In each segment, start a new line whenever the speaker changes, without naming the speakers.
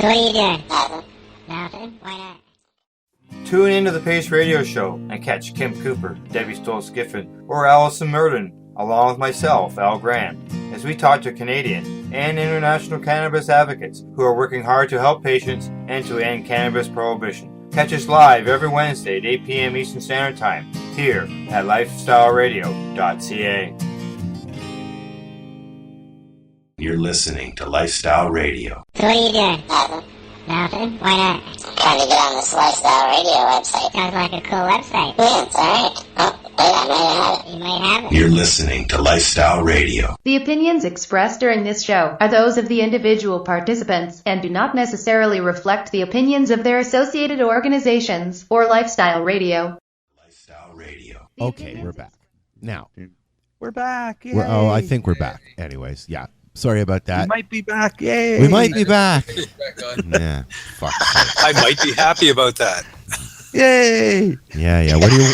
What are you doing? Nothing. Why not?
Tune into the Pace Radio Show and catch Kim Cooper, Debbie Stoll-Skiffin, or Allison Merton, along with myself, Al Grant, as we talk to Canadian and international cannabis advocates who are working hard to help patients and to end cannabis prohibition. Catch us live every Wednesday at 8 p.m. Eastern Standard Time here at lifestyleradio.ca.
You're listening to Lifestyle Radio.
What are you doing? Nothing. Why not?
I'm trying to get on this Lifestyle Radio website.
Sounds like a cool website.
Yeah, it's alright. Oh, wait, I might have it.
You might have it.
You're listening to Lifestyle Radio.
The opinions expressed during this show are those of the individual participants and do not necessarily reflect the opinions of their associated organizations or Lifestyle Radio.
Lifestyle Radio.
Okay, we're back. Now,
We're back. Yay.
I think we're back. Anyways, yeah. Sorry about that.
We might be back. Yay.
We might be back.
Back on.
Yeah. Fuck.
I might be happy about that.
Yay.
Yeah. What do you?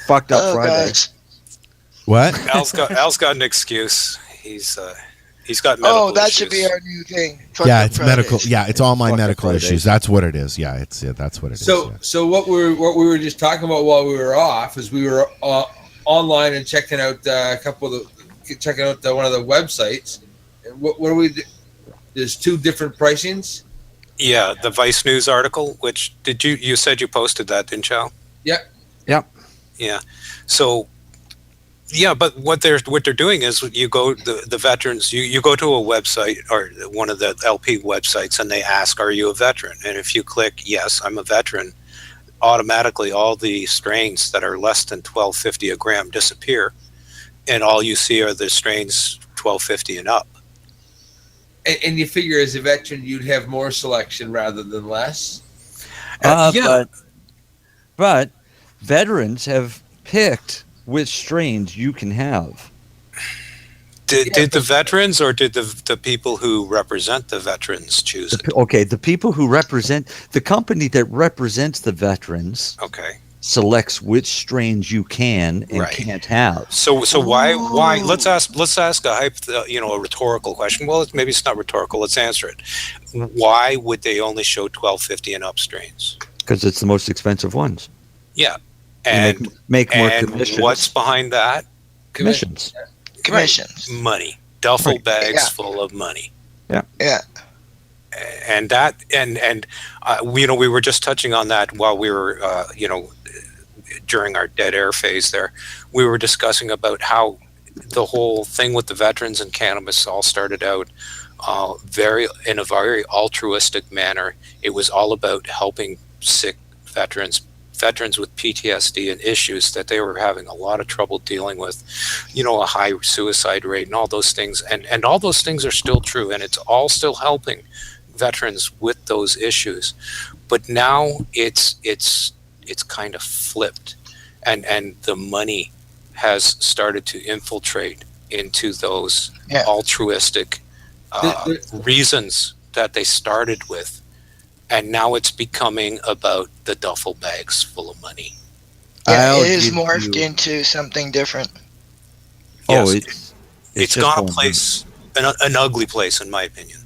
Fucked up
Oh,
Friday.
gosh.
What?
Al's got an excuse. He's got medical
Oh, that
issues.
should be our new thing.
Yeah,
Fucked
it's
up
medical.
Fridays.
Yeah, it's all my
Fuck
medical
Fridays.
issues. That's what it is. Yeah, that's what it is. yeah.
So what we were just talking about while we were off is we were online and checking out one of the websites. And what do we do? There's two different pricings.
Yeah, the Vice News article. Which you said you posted that, didn't you, Al?
Yep.
Yeah. So, yeah, but what they're doing is you go the veterans. You go to a website or one of the LP websites, and they ask, "Are you a veteran?" And if you click yes, I'm a veteran, automatically all the strains that are less than $12.50 a gram disappear, and all you see are the strains $12.50 and up.
And you figure as a veteran you'd have more selection rather than less.
Yeah.
But veterans have picked which strains you can have.
Did the veterans or did the people who represent the veterans choose it?
Okay, the people who represent the company that represents the veterans
Okay.
selects which strains you can and
Right.
can't have.
So why let's ask a a rhetorical question. Well, maybe it's not rhetorical. Let's answer it. Why would they only show $12.50 and up strains?
Because it's the most expensive ones.
Yeah.
You
And
make more
and
commissions.
what's behind that?
commissions?
Commissions.
Money. Duffel
Right.
bags
Yeah.
full of money.
Yeah.
And that we were just touching on that while we were during our dead air phase there. We were discussing about how the whole thing with the veterans and cannabis all started out in a very altruistic manner. It was all about helping sick veterans with PTSD and issues that they were having a lot of trouble dealing with, a high suicide rate and all those things. And all those things are still true, and it's all still helping veterans with those issues. But now it's kind of flipped, and the money has started to infiltrate into those altruistic reasons that they started with. And now it's becoming about the duffel bags full of money.
Yeah,
I'll
it is
give
morphed
you-
into something different.
Oh,
Yes.
it's
It's gone a
just
place, an ugly place, in my opinion.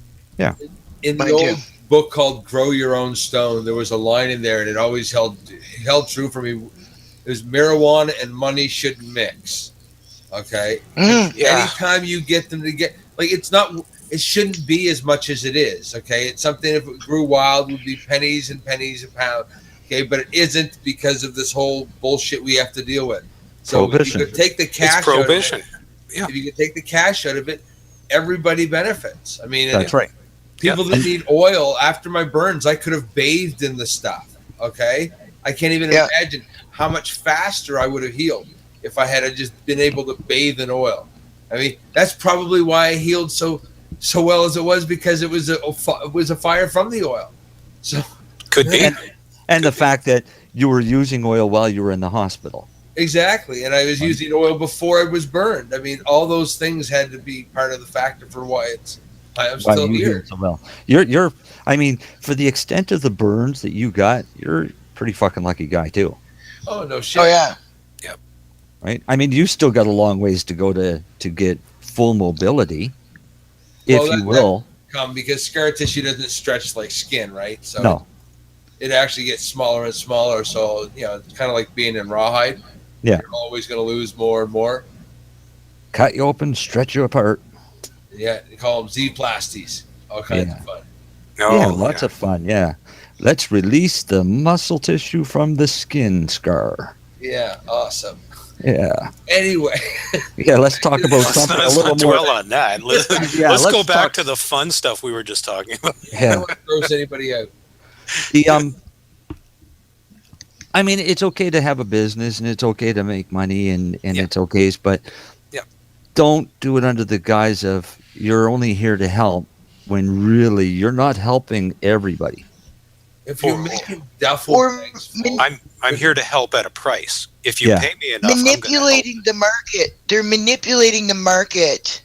In the
Mind you.
old book called Grow Your Own Stone, there was a line in there, and it always held true for me. It was marijuana and money shouldn't mix. Okay? Anytime you get them to get, it shouldn't be as much as it is. Okay? It's something, if it grew wild, would be pennies and pennies a pound. Okay? But it isn't because of this whole bullshit we have to deal with. So if
Prohibition.
you could take the cash
It's prohibition.
out of it,
Yeah.
if you could take the cash out of it, everybody benefits. I mean,
That's right.
people that need oil after my burns, I could have bathed in the stuff. Okay, I can't even imagine how much faster I would have healed if I had just been able to bathe in oil. I mean, that's probably why I healed so well as it was, because it was a fire from the oil. So
Could be.
And the fact that you were using oil while you were in the hospital.
exactly, and I was using oil before I was burned. I mean, all those things had to be part of the factor for why I'm
Why
still
you
here.
healed so well. You're I mean, for the extent of the burns that you got, you're a pretty fucking lucky guy too.
Oh no shit.
Oh yeah.
Right? I mean, you still got a long ways to go to get full mobility, if
Well,
you will.
Come because scar tissue doesn't stretch like skin, right? So
No.
it actually gets smaller and smaller. So it's kind of like being in rawhide.
Yeah.
You're always going to lose more and more.
Cut you open, stretch you apart.
Yeah, they call them Z-plasties. All kinds of fun.
Lots of fun. Yeah. Let's release the muscle tissue from the skin scar.
Yeah, awesome.
Yeah.
Anyway.
Yeah, let's talk about something a little more.
Dwell on that. Let's go back to the fun stuff we were just talking about.
I don't want to gross anybody out.
I mean, it's okay to have a business and it's okay to make money and it's okay, but don't do it under the guise of you're only here to help when really you're not helping everybody.
If you're making duffel bags,
I'm here to help at a price. If you pay me enough,
manipulating the market. They're manipulating the market.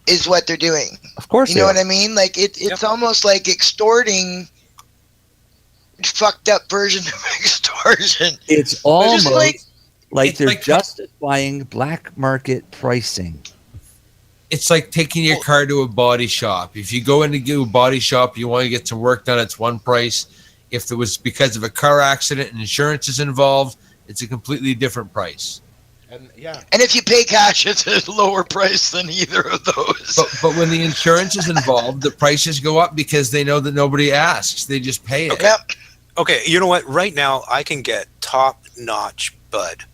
Is what they're doing.
Of course,
you know what I mean. Like it's almost like extorting. Fucked up version of extortion.
It's almost like they're
like
justifying black market pricing.
It's like taking your car to a body shop. If you go into a body shop, you want to get some work done, it's one price. If it was because of a car accident and insurance is involved, it's a completely different price.
And if you pay cash, it's a lower price than either of those.
But when the insurance is involved, the prices go up because they know that nobody asks. They just pay it.
Okay, you know what? Right now, I can get top-notch bud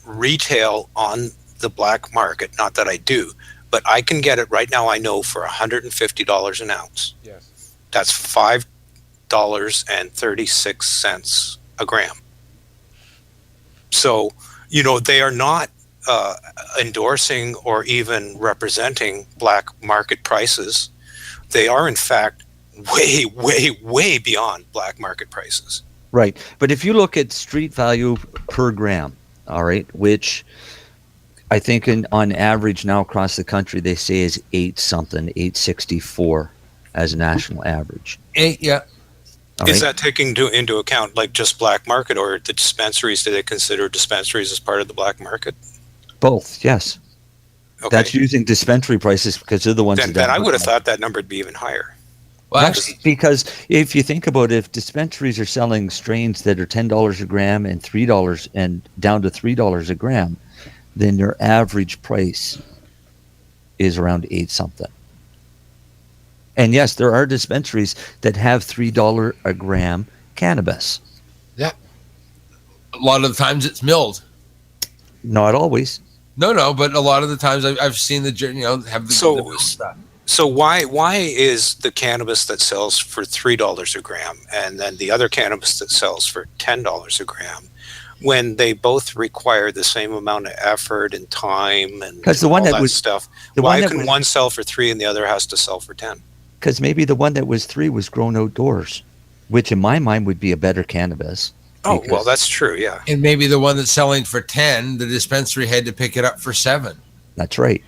retail on the black market. Not that I do, but I can get it right now. I know for $150 an ounce.
Yes,
that's $5.36 a gram. So, they are not endorsing or even representing black market prices. They are, in fact, way, way, way beyond black market prices.
Right. But if you look at street value per gram, all right, which I think on average now across the country, they say is 864 as a national average.
8, yeah.
Is that taking into account like just black market, or the dispensaries? Do they consider dispensaries as part of the black market?
Both, yes.
Okay.
That's using dispensary prices because they're the ones.
Then I would have thought that number would be even higher.
Well,
actually, because if you think about it, if dispensaries are selling strains that are $10 a gram and $3 and down to $3 a gram, then their average price is around 8 something. And yes, there are dispensaries that have $3 a gram cannabis.
Yeah. A lot of the times it's milled.
Not always.
No, but a lot of the times I've seen the have the milled stuff.
So why is the cannabis that sells for $3 a gram and then the other cannabis that sells for $10 a gram, when they both require the same amount of effort and time and
the one
all
that was
stuff? Why can one sell for $3 and the other has to sell for $10?
Because maybe the one that was $3 was grown outdoors, which in my mind would be a better cannabis.
Oh, well, that's true, yeah.
And maybe the one that's selling for 10, the dispensary had to pick it up for 7.
That's right.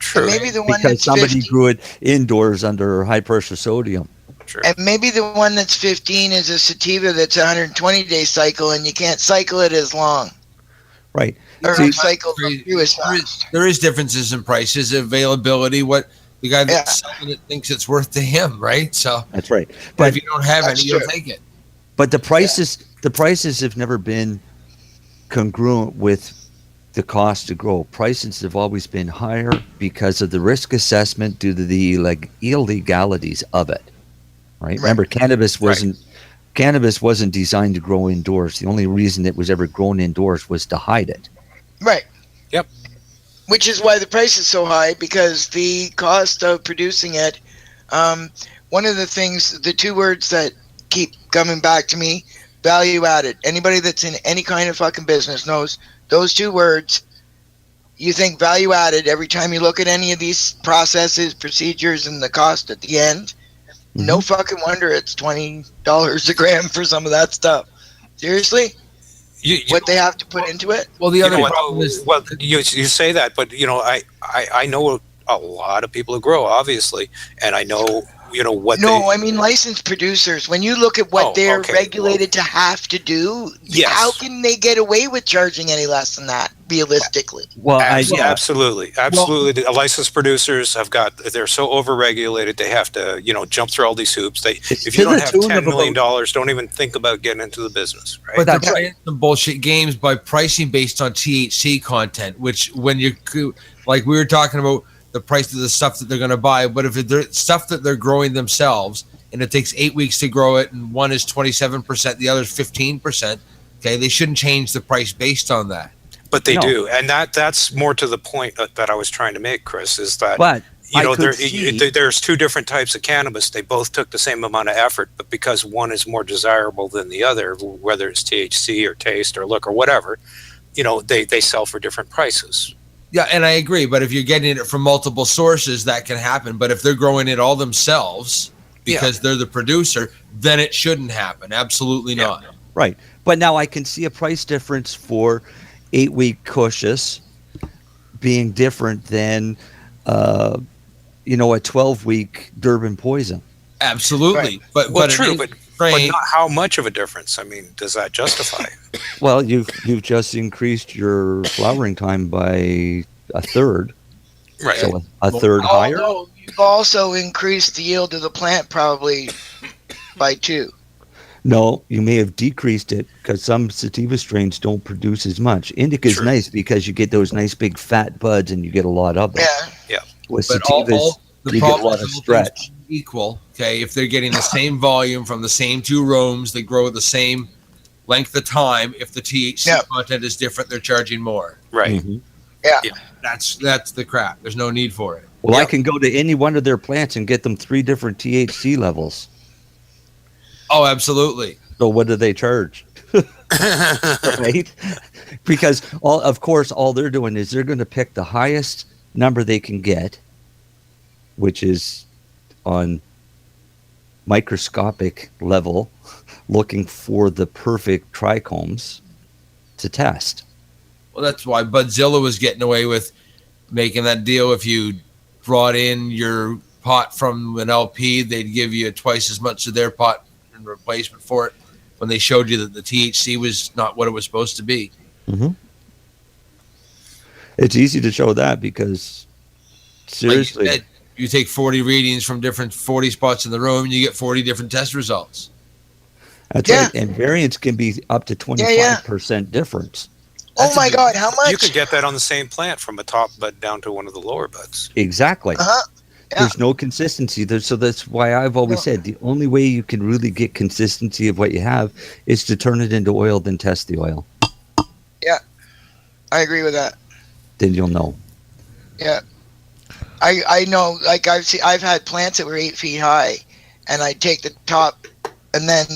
True.
And maybe the one
because
that's
somebody
50,
grew it indoors under high pressure sodium.
True.
and maybe the one that's 15 is a sativa that's a 120-day cycle, and you can't cycle it as long.
Right.
Or
See,
cycle through as fast.
There is differences in prices, availability, what the guy that's selling it thinks it's worth to him, right? So
that's right.
But if you don't have any, you'll
true.
take it.
But the prices have never been congruent with the cost to grow. Prices have always been higher because of the risk assessment due to the illegalities of it. Right? Remember, cannabis wasn't designed to grow indoors. The only reason it was ever grown indoors was to hide it.
Right.
Yep.
Which is why the price is so high, because the cost of producing it. One of the things, the two words that keep coming back to me, value added. Anybody that's in any kind of fucking business knows those two words. You think value added every time you look at any of these processes, procedures, and the cost at the end. Mm-hmm. No fucking wonder it's $20 a gram for some of that stuff. Seriously? What they have to put into it?
Well, the other problem is...
Well, you say that, but, I know a lot of people who grow, obviously, and I know what
No, I mean licensed producers. When you look at what they're regulated to have to do, how can they get away with charging any less than that, realistically?
Well,
absolutely. The licensed producers they're so overregulated, they have to, jump through all these hoops. If you don't have $10 million, don't even think about getting into the business, right?
But they're playing some bullshit games by pricing based on THC content, which when like we were talking about, the price of the stuff that they're going to buy, but if it's stuff that they're growing themselves and it takes 8 weeks to grow it and one is 27%, the other is 15%, okay, they shouldn't change the price based on that.
But they do, and that's more to the point that I was trying to make, Chris, is that there's two different types of cannabis. They both took the same amount of effort, but because one is more desirable than the other, whether it's THC or taste or look or whatever, they sell for different prices.
Yeah, and I agree. But if you're getting it from multiple sources, that can happen. But if they're growing it all themselves because they're the producer, then it shouldn't happen. Absolutely not.
Right. But now I can see a price difference for 8-week Cushus being different than, a 12-week Durban Poison.
Absolutely.
Right.
But not how much of a difference? I mean, does that justify?
Well, you've just increased your flowering time by a third.
Right.
So a third higher.
You've also increased the yield of the plant probably by 2.
No, you may have decreased it because some sativa strains don't produce as much. Indica is nice because you get those nice big fat buds and you get a lot of them.
Yeah.
With sativas, you get a lot of stretch.
Equal, okay, if they're getting the same volume from the same 2 rooms, they grow at the same length of time. If the THC content is different, they're charging more.
Right.
Mm-hmm.
Yeah.
That's the crap. There's no need for it.
Well, I can go to any one of their plants and get them 3 different THC levels.
Oh, absolutely.
So what do they charge? Right? Because all they're doing is they're going to pick the highest number they can get, which is on microscopic level, looking for the perfect trichomes to test.
Well, that's why Budzilla was getting away with making that deal. If you brought in your pot from an LP, they'd give you twice as much of their pot in replacement for it when they showed you that the THC was not what it was supposed to be.
Mm-hmm. It's easy to show that because seriously,
like you take 40 readings from different 40 spots in the room and you get 40 different test results.
That's right. And variance can be up to 25% difference.
Oh my God, how much?
You could get that on the same plant from a top bud down to one of the lower buds.
Exactly. There's no consistency there, so that's why I've always said the only way you can really get consistency of what you have is to turn it into oil, then test the oil.
Yeah, I agree with that.
Then you'll know.
Yeah, I know. Like I've had plants that were 8 feet high, and I take the top, and then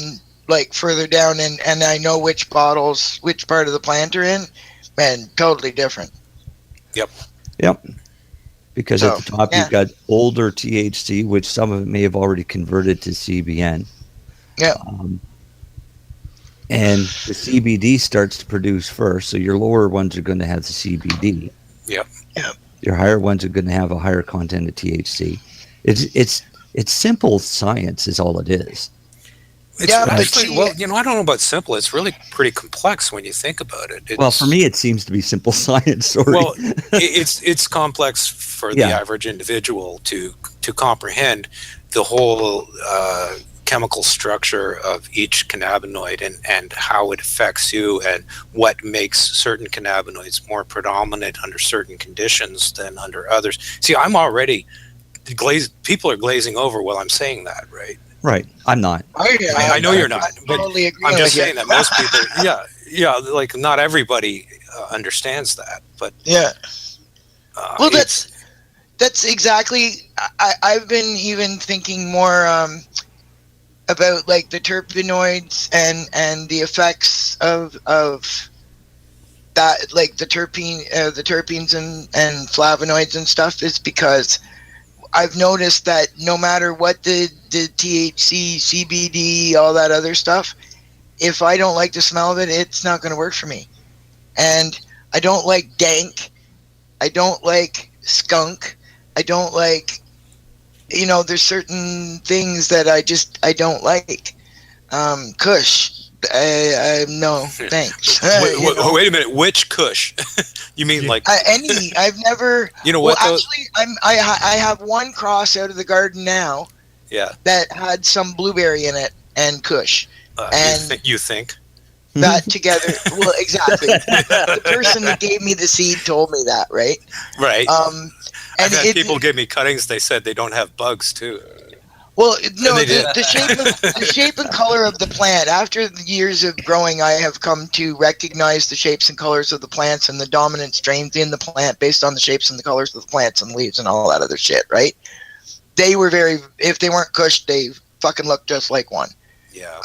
like further down, and I know which bottles, which part of the plant are in. Man, totally different.
Yep.
Because at the top you've got older THC, which some of it may have already converted to CBN.
Yeah.
And the CBD starts to produce first, so your lower ones are going to have the CBD.
Yep.
Your higher ones are going to have a higher content of THC. It's simple science, is all it is.
It's actually, I don't know about simple. It's really pretty complex when you think about it.
Well, for me, it seems to be simple science. Sorry.
Well, it's complex for the average individual to comprehend the whole chemical structure of each cannabinoid and how it affects you and what makes certain cannabinoids more predominant under certain conditions than under others. See, I'm already people are glazing over while I'm saying that, right?
Right. I'm not.
I know you're not, but
totally agree
I'm just
with
saying that most people, like not everybody understands that, but
well, that's exactly. I've been even thinking more about like the terpenoids and the effects of that, like the terpenes and flavonoids and stuff, is because I've noticed that no matter what the THC, CBD, all that other stuff, if I don't like the smell of it, it's not going to work for me. And I don't like dank. I don't like skunk. I don't like there's certain things that I don't like. Kush. No, thanks.
Wait a minute. Which Kush? You mean like
any? I've never.
You know what?
Well, actually, I have one cross out of the garden now.
Yeah.
That had some blueberry in it and Kush. And
you think?
That together. Well, exactly. The person that gave me the seed told me that, right?
Right.
And
I've had people give me cuttings. They said they don't have bugs too.
Well, no, the shape and color of the plant. After the years of growing, I have come to recognize the shapes and colors of the plants and the dominant strains in the plant based on the shapes and the colors of the plants and leaves and all that other shit, right? They were if they weren't Kush, they fucking looked just like one.
Yeah.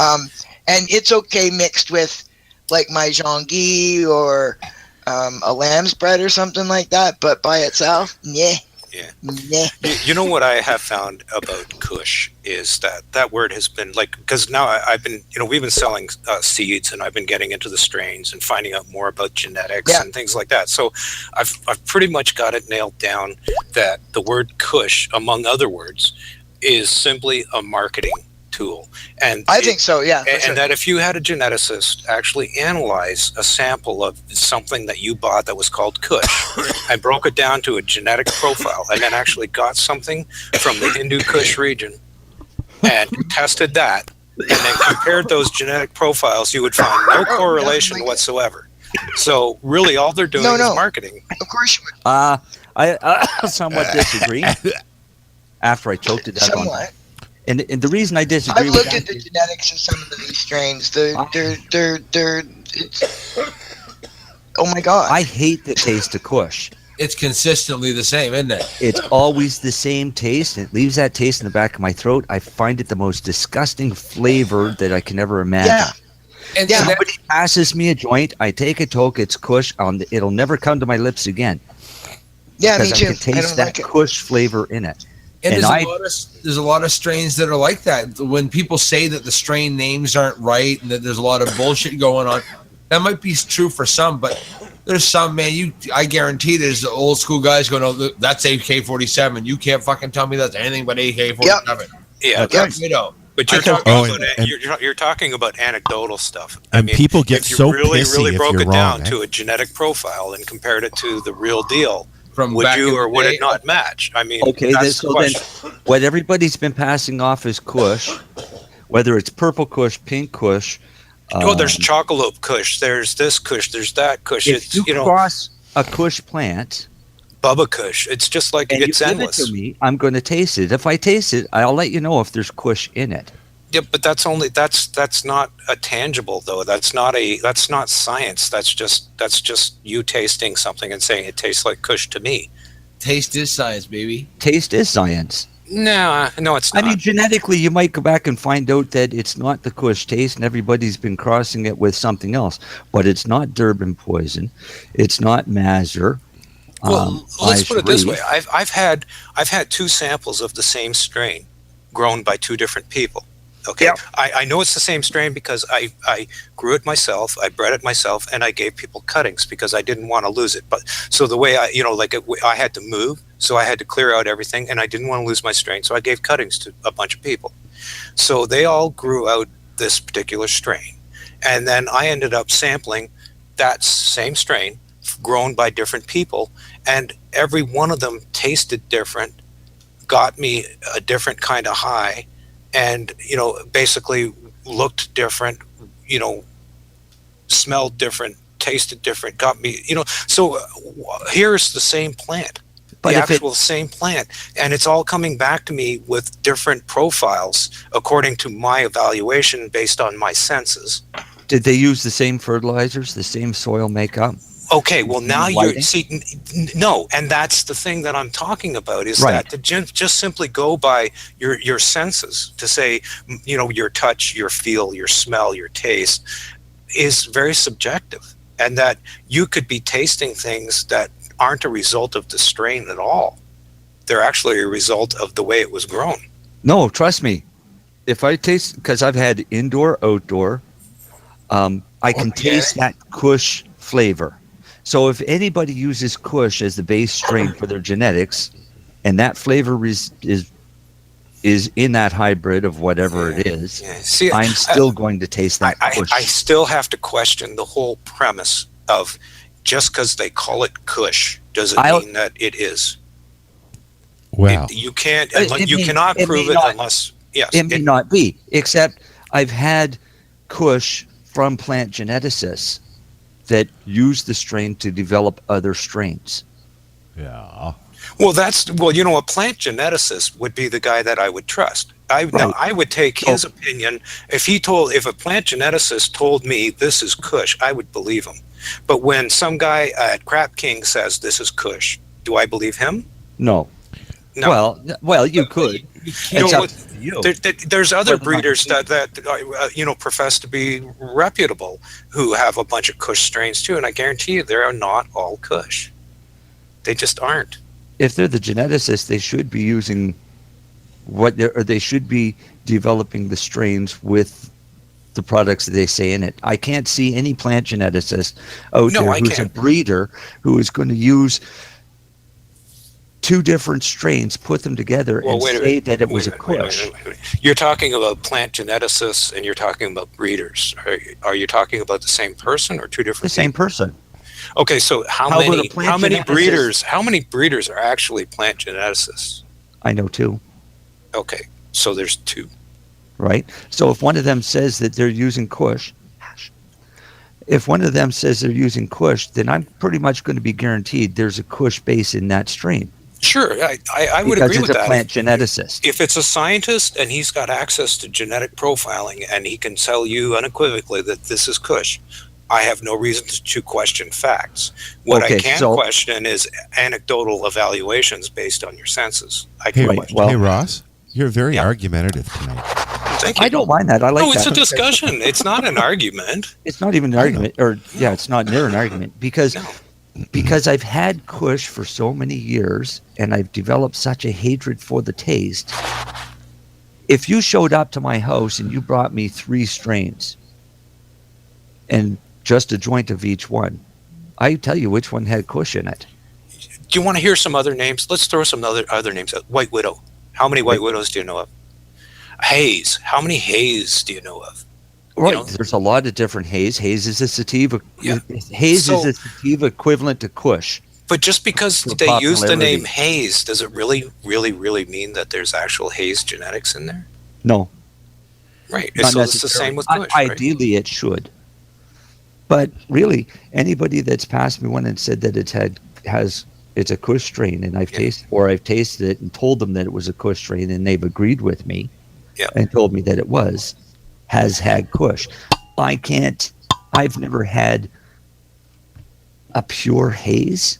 And it's okay mixed with like my Jean-Guy or a lamb's bread or something like that, but by itself, yeah.
You know what I have found about Kush is that word has been like, because now I've been, we've been selling seeds, and I've been getting into the strains and finding out more about genetics and things like that. So I've pretty much got it nailed down that the word Kush, among other words, is simply a marketing tool. And
I think so, yeah.
And that if you had a geneticist actually analyze a sample of something that you bought that was called Kush and broke it down to a genetic profile, and then actually got something from the Hindu Kush region and tested that, and then compared those genetic profiles, you would find no correlation whatsoever. So really all they're doing is marketing.
Of course you would.
I somewhat disagree. After I choked to death on that. And the reason I disagree
I've looked at the genetics of some of these strains. They're oh my God.
I hate the taste of Kush.
It's consistently the same, isn't it?
It's always the same taste. It leaves that taste in the back of my throat. I find it the most disgusting flavor that I can ever imagine.
Yeah.
And
somebody passes me a joint, I take a toke, it's Kush, it'll never come to my lips again.
Yeah, me
because
too.
I can taste that Kush flavor in it.
And there's a lot of strains that are like that. When people say that the strain names aren't right and that there's a lot of bullshit going on, that might be true for some, but there's some, man, I guarantee there's the old school guys going, oh, that's AK-47. You can't fucking tell me that's anything but AK-47.
Yeah.
You know.
But you're talking about anecdotal stuff.
And people get so pissy if
broke
you're
it
wrong,
down to a genetic profile and compared it to the real deal, would
back
you
in
or
the
would
day.
it not match? I mean,
okay,
that's the
then
question.
what everybody's been passing off as Kush, whether it's purple Kush, pink Kush.
There's chocolate Kush. There's this Kush. There's that Kush.
If you cross a Kush plant,
Bubba Kush, it's just like
and
it's
you give
endless.
it to me, I'm going to taste it. If I taste it, I'll let you know if there's Kush in it.
Yeah, but that's not a tangible though. That's not science. That's just you tasting something and saying it tastes like Kush to me.
Taste is science, baby.
Taste is science.
No, it's not.
I mean, genetically, you might go back and find out that it's not the Kush taste, and everybody's been crossing it with something else. But it's not Durban poison. It's not Mazur.
Well, let's put it this way: I've had 2 samples of the same strain, grown by 2 different people. Okay,
yep.
I know it's the same strain because I grew it myself, I bred it myself, and I gave people cuttings because I didn't want to lose it. But so the way I had to move, so I had to clear out everything, and I didn't want to lose my strain, so I gave cuttings to a bunch of people. So they all grew out this particular strain, and then I ended up sampling that same strain grown by different people, and every one of them tasted different, got me a different kind of high. And, basically looked different, smelled different, tasted different, got me, So here's the same plant, same plant. And it's all coming back to me with different profiles according to my evaluation based on my senses.
Did they use the same fertilizers, the same soil makeup?
Okay, well now no, and that's the thing that I'm talking about is that to just simply go by your senses, to say, your touch, your feel, your smell, your taste is very subjective, and that you could be tasting things that aren't a result of the strain at all. They're actually a result of the way it was grown.
No, trust me. If I taste, because I've had indoor, outdoor, I can taste that Kush flavor. So if anybody uses Kush as the base strain for their genetics, and that flavor is is in that hybrid of whatever it is,
See,
I'm still going to taste that Kush.
I still have to question the whole premise of just because they call it Kush, does it mean that it is?
Wow.
You can't. You cannot prove it unless. Yes.
It may not be, except I've had Kush from plant geneticists that use the strain to develop other strains.
Yeah.
Well, a plant geneticist would be the guy that I would trust. Now, I would take his opinion. If a plant geneticist told me this is Kush, I would believe him. But when some guy at Crap King says this is Kush, do I believe him?
No.
No.
Well, you could.
There's other breeders that profess to be reputable who have a bunch of Kush strains too, and I guarantee you they are not all Kush. They just aren't.
If they're the geneticists, they should be using they should be developing the strains with the products that they say in it. I can't see any plant geneticist out there who's a breeder who is going to use two different strains, put them together, and say that it was a Kush.
You're talking about plant geneticists and you're talking about breeders. Are you talking about the same person or two different?
The same person.
Okay, so how many breeders are actually plant geneticists?
I know two.
Okay, so there's two.
Right. So if one of them says that they're using Kush, then I'm pretty much going to be guaranteed there's a Kush base in that strain.
Sure, I would agree with that.
Because it's a plant geneticist.
If it's a scientist and he's got access to genetic profiling and he can tell you unequivocally that this is Kush, I have no reason to question facts. What I can question is anecdotal evaluations based on your senses.
Hey, Ross, you're very argumentative tonight.
Thank you.
I don't mind that. I like that.
No, it's a discussion. It's not an argument.
It's not even an argument. It's not near an argument because I've had Kush for so many years and I've developed such a hatred for the taste. If you showed up to my house and you brought me 3 strains and just a joint of each one, I tell you which one had Kush in it.
Do you want to hear some other names? Let's throw some other names out. White Widow. How many White Widows do you know of? Haze. How many Haze do you know of?
Right. There's a lot of different Haze. Haze is a sativa. Yeah. Haze is a sativa equivalent to Kush.
But just because they use the name Haze, does it really, really, really mean that there's actual Haze genetics in there?
No.
Right. So it's the same with Kush.
Ideally, it should. But really, anybody that's passed me one and said that it's a Kush strain, and I've tasted it and told them that it was a Kush strain, and they've agreed with me and told me that it has had Kush. I've never had a pure Haze,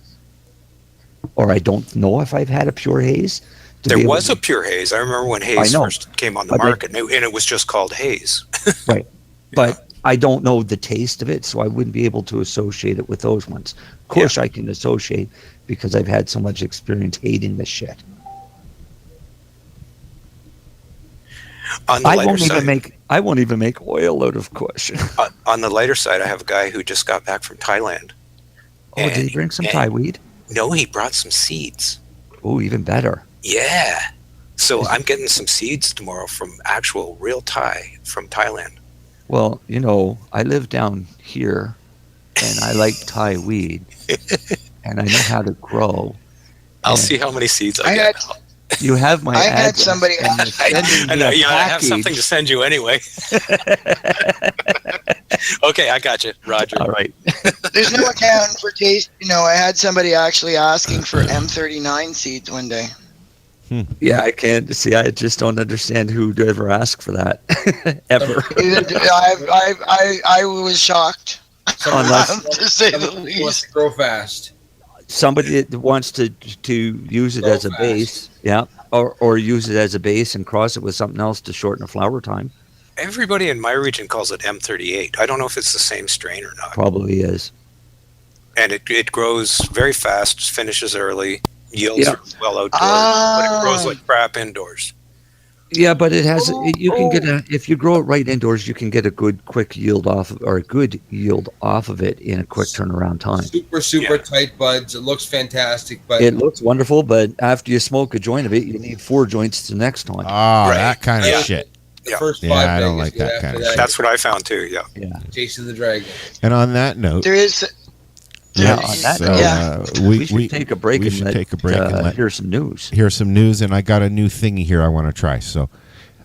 or I don't know if I've had a pure Haze.
There was a pure Haze. I remember when Haze first came on the market, and it was just called Haze.
Right. But I don't know the taste of it, so I wouldn't be able to associate it with those ones. Kush I can associate because I've had so much experience hating this shit. I won't even make oil out of Kush.
On the lighter side, I have a guy who just got back from Thailand.
Oh, did he bring some Thai weed?
No, he brought some seeds.
Oh, even better.
Yeah. So I'm getting some seeds tomorrow from actual real Thai from Thailand.
Well, I live down here, and I like Thai weed, and I know how to grow.
I'll see how many seeds I get.
You have my address.
I had somebody.
I know. I have something to send you anyway. Okay, I got you, Roger.
All right.
There's no account for taste. I had somebody actually asking for M39 seeds one day.
Yeah, I can't see. I just don't understand who'd ever ask for that ever.
I was shocked. To say the least.
Wants to grow fast.
Somebody that wants to use it as a base, or use it as a base and cross it with something else to shorten the flower time.
Everybody in my region calls it M38. I don't know if it's the same strain or not.
Probably is.
And it grows very fast, finishes early. Yields are well outdoors, but it grows like crap indoors.
Yeah, but it has. You can get if you grow it right indoors, you can get a good quick yield off of it in a quick turnaround time.
Super tight buds. It looks fantastic, but
It looks wonderful, but after you smoke a joint of it, you need 4 joints the next time.
Oh, that kind of shit.
the first
Yeah,
5
I don't
days,
like
good
that
after
kind of
that,
shit.
That's what I found too. Yeah.
Yeah.
Chasing the dragon.
And on that note,
There is.
Yeah,
there-
on that
so,
note,
yeah.
we should take a break
we
and
should
let,
take a break and let
hear some news.
here's some news, and I got a new thingy here I want to try. So,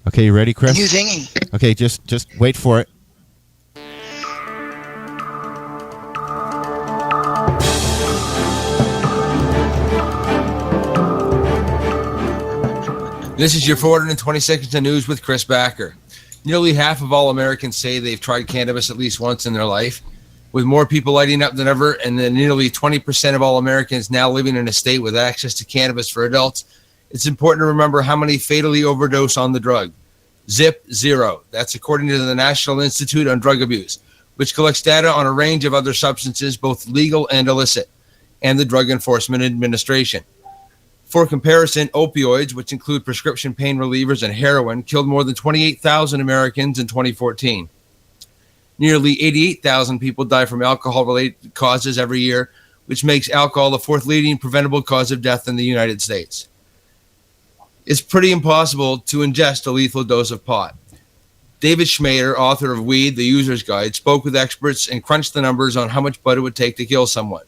okay, you ready, Chris?
New thingy.
Okay, just wait for it.
This is your 420 seconds of news with Chris Backer. Nearly half of all Americans say they've tried cannabis at least once in their life. With more people lighting up than ever, and then nearly 20% of all Americans now living in a state with access to cannabis for adults, it's important to remember how many fatally overdose on the drug. Zip, 0. That's according to the National Institute on Drug Abuse, which collects data on a range of other substances, both legal and illicit, and the Drug Enforcement Administration. For comparison, opioids, which include prescription pain relievers and heroin, killed more than 28,000 Americans in 2014. Nearly 88,000 people die from alcohol-related causes every year, which makes alcohol the 4th leading preventable cause of death in the United States. It's pretty impossible to ingest a lethal dose of pot. David Schmader, author of Weed, the User's Guide, spoke with experts and crunched the numbers on how much bud it would take to kill someone.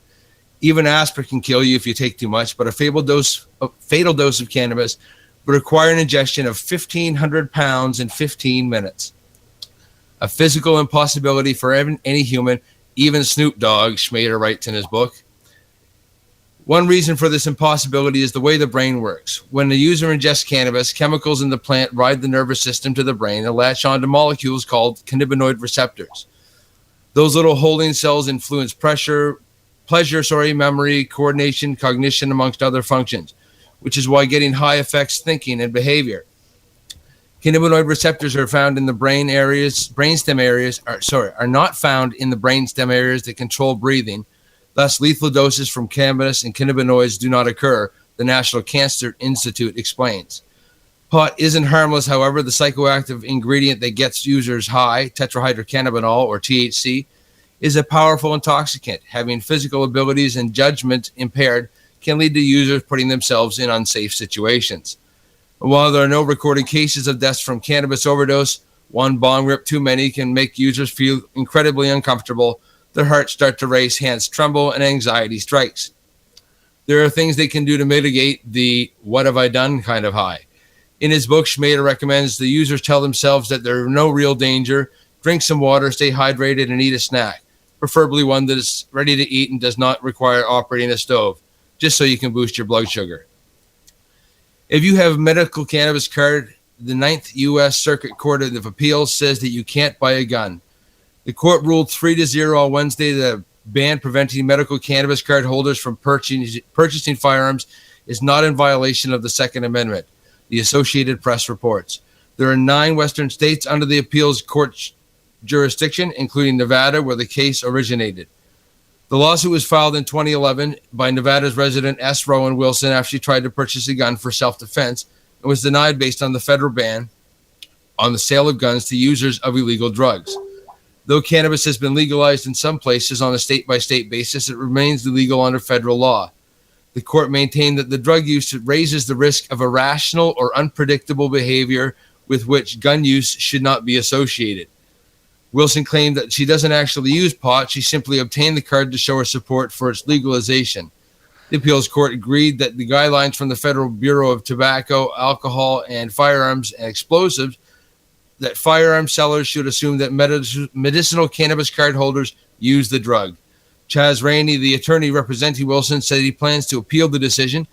Even aspirin can kill you if you take too much, but a fatal dose of cannabis would require an ingestion of 1,500 pounds in 15 minutes. A physical impossibility for any human, even Snoop Dogg, Schmader writes in his book. One reason for this impossibility is the way the brain works. When the user ingests cannabis, chemicals in the plant ride the nervous system to the brain and latch onto molecules called cannabinoid receptors. Those little holding cells influence pleasure, memory, coordination, cognition, amongst other functions, which is why getting high affects thinking and behavior. Cannabinoid receptors are found in the are not found in the brainstem areas that control breathing. Thus, lethal doses from cannabis and cannabinoids do not occur, the National Cancer Institute explains. Pot isn't harmless, however. The psychoactive ingredient that gets users high, tetrahydrocannabinol or THC, is a powerful intoxicant. Having physical abilities and judgment impaired can lead to users putting themselves in unsafe situations. While there are no recorded cases of deaths from cannabis overdose, one bong rip too many can make users feel incredibly uncomfortable. Their hearts start to race, hands tremble, and anxiety strikes. There are things they can do to mitigate the "what have I done" kind of high. In his book, Schmader recommends the users tell themselves that there's no real danger, drink some water, stay hydrated, and eat a snack, preferably one that is ready to eat and does not require operating a stove, just so you can boost your blood sugar. If you have a medical cannabis card, the 9th U.S. Circuit Court of Appeals says that you can't buy a gun. The court ruled 3-0 on Wednesday that a ban preventing medical cannabis card holders from purchasing firearms is not in violation of the Second Amendment, the Associated Press reports. There are 9 Western states under the appeals court's jurisdiction, including Nevada, where the case originated. The lawsuit was filed in 2011 by Nevada's resident S. Rowan Wilson after she tried to purchase a gun for self-defense and was denied based on the federal ban on the sale of guns to users of illegal drugs. Though cannabis has been legalized in some places on a state-by-state basis, it remains illegal under federal law. The court maintained that the drug use raises the risk of irrational or unpredictable behavior with which gun use should not be associated. Wilson claimed that she doesn't actually use pot. She simply obtained the card to show her support for its legalization. The appeals court agreed that the guidelines from the Federal Bureau of Tobacco, Alcohol, and Firearms and Explosives that firearm sellers should assume that medicinal cannabis card holders use the drug. Chaz Rainey, the attorney representing Wilson, said he plans to appeal the decision.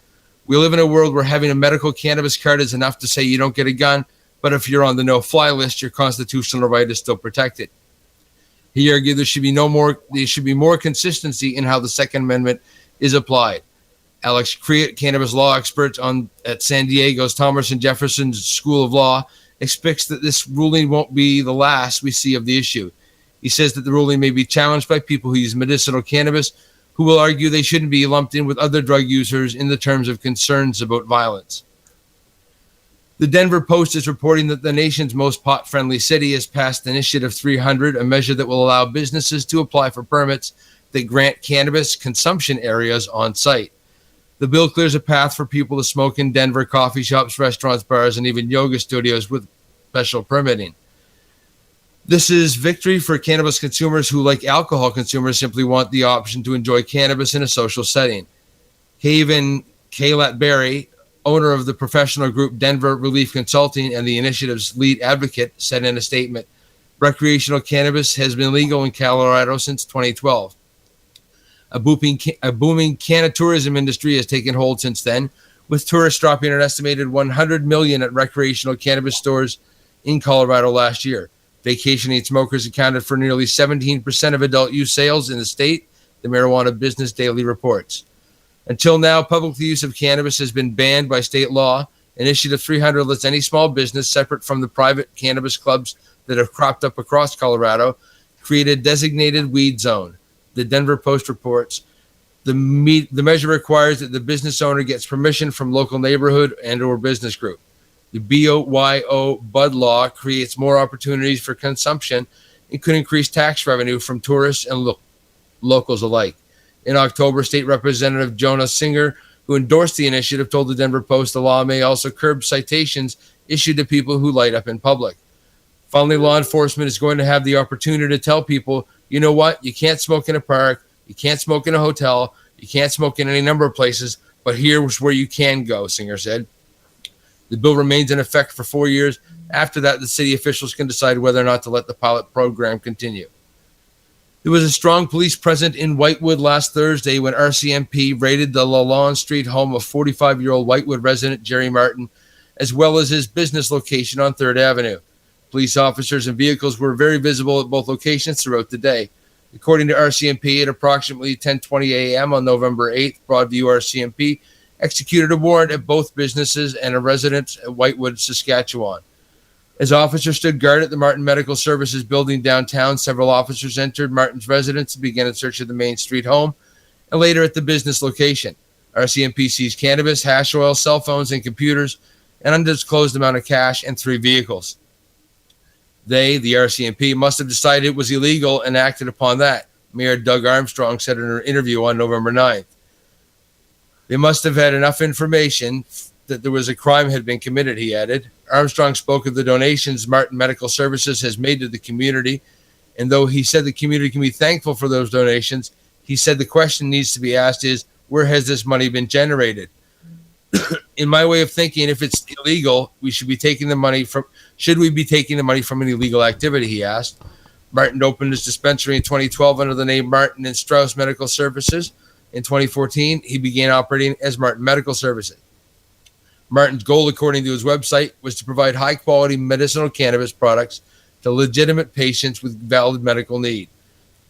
We live in a world where having a medical cannabis card is enough to say you don't get a gun, but if you're on the no-fly list, your constitutional right is still protected. He argued there should be more consistency in how the Second Amendment is applied. Alex Create, cannabis law expert at San Diego's Thomas and Jefferson School of Law, expects that this ruling won't be the last we see of the issue. He says that the ruling may be challenged by people who use medicinal cannabis, who will argue they shouldn't be lumped in with other drug users in the terms of concerns about violence. The Denver Post is reporting that the nation's most pot-friendly city has passed Initiative 300, a measure that will allow businesses to apply for permits that grant cannabis consumption areas on site. The bill clears a path for people to smoke in Denver coffee shops, restaurants, bars, and even yoga studios with special permitting. This is victory for cannabis consumers who, like alcohol consumers, simply want the option to enjoy cannabis in a social setting. Haven Kaylat Berry, owner of the professional group Denver Relief Consulting and the initiative's lead advocate, said in a statement, recreational cannabis has been legal in Colorado since 2012. A booming canna tourism industry has taken hold since then, with tourists dropping an estimated $100 million at recreational cannabis stores in Colorado last year. Vacationing smokers accounted for nearly 17% of adult use sales in the state, the Marijuana Business Daily reports. Until now, public use of cannabis has been banned by state law. Initiative 300 lets any small business, separate from the private cannabis clubs that have cropped up across Colorado, create a designated weed zone. The Denver Post reports the measure requires that the business owner gets permission from local neighborhood and or business group. The BYO Bud law creates more opportunities for consumption and could increase tax revenue from tourists and locals alike. In October, State Representative Jonah Singer, who endorsed the initiative, told the Denver Post the law may also curb citations issued to people who light up in public. Finally, law enforcement is going to have the opportunity to tell people, you know what, you can't smoke in a park, you can't smoke in a hotel, you can't smoke in any number of places, but here's where you can go, Singer said. The bill remains in effect for 4 years. After that, the city officials can decide whether or not to let the pilot program continue. There was a strong police presence in Whitewood last Thursday when RCMP raided the Lalonde Street home of 45-year-old Whitewood resident Jerry Martin, as well as his business location on 3rd Avenue. Police officers and vehicles were very visible at both locations throughout the day. According to RCMP, at approximately 10:20 a.m. on November 8th, Broadview RCMP executed a warrant at both businesses and a residence at Whitewood, Saskatchewan. As officers stood guard at the Martin Medical Services building downtown, several officers entered Martin's residence and began a search of the Main Street home and later at the business location. RCMP seized cannabis, hash oil, cell phones, and computers, an undisclosed amount of cash, and 3 vehicles. They, the RCMP, must have decided it was illegal and acted upon that, Mayor Doug Armstrong said in an interview on November 9th. They must have had enough information that there was a crime had been committed, he added. Armstrong spoke of the donations Martin Medical Services has made to the community, and though he said the community can be thankful for those donations, he said the question needs to be asked is, where has this money been generated? In my way of thinking, if it's illegal, should we be taking the money from an illegal activity, he asked. Martin opened his dispensary in 2012 under the name Martin and Strauss Medical Services. In 2014, he began operating as Martin Medical Services. Martin's goal, according to his website, was to provide high-quality medicinal cannabis products to legitimate patients with valid medical need.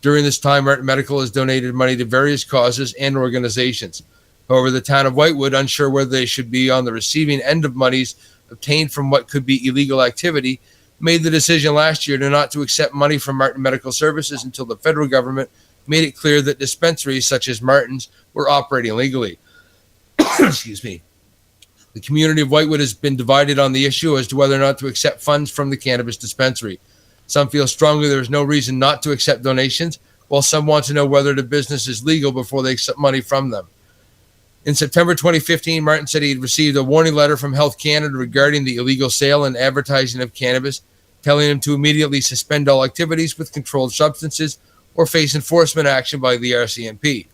During this time, Martin Medical has donated money to various causes and organizations. However, the town of Whitewood, unsure whether they should be on the receiving end of monies obtained from what could be illegal activity, made the decision last year not to accept money from Martin Medical Services until the federal government made it clear that dispensaries such as Martin's were operating legally. Excuse me. The community of Whitewood has been divided on the issue as to whether or not to accept funds from the cannabis dispensary. Some feel strongly there is no reason not to accept donations, while some want to know whether the business is legal before they accept money from them. In September 2015, Martin said he had received a warning letter from Health Canada regarding the illegal sale and advertising of cannabis, telling him to immediately suspend all activities with controlled substances or face enforcement action by the RCMP.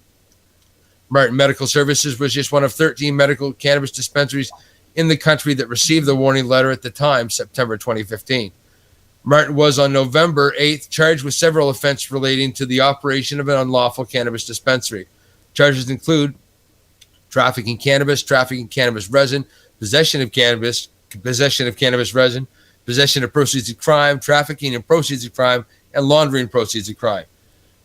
Martin Medical Services was just one of 13 medical cannabis dispensaries in the country that received the warning letter at the time, September 2015. Martin was on November 8th charged with several offenses relating to the operation of an unlawful cannabis dispensary. Charges include trafficking cannabis resin, possession of cannabis resin, possession of proceeds of crime, trafficking and proceeds of crime, and laundering proceeds of crime.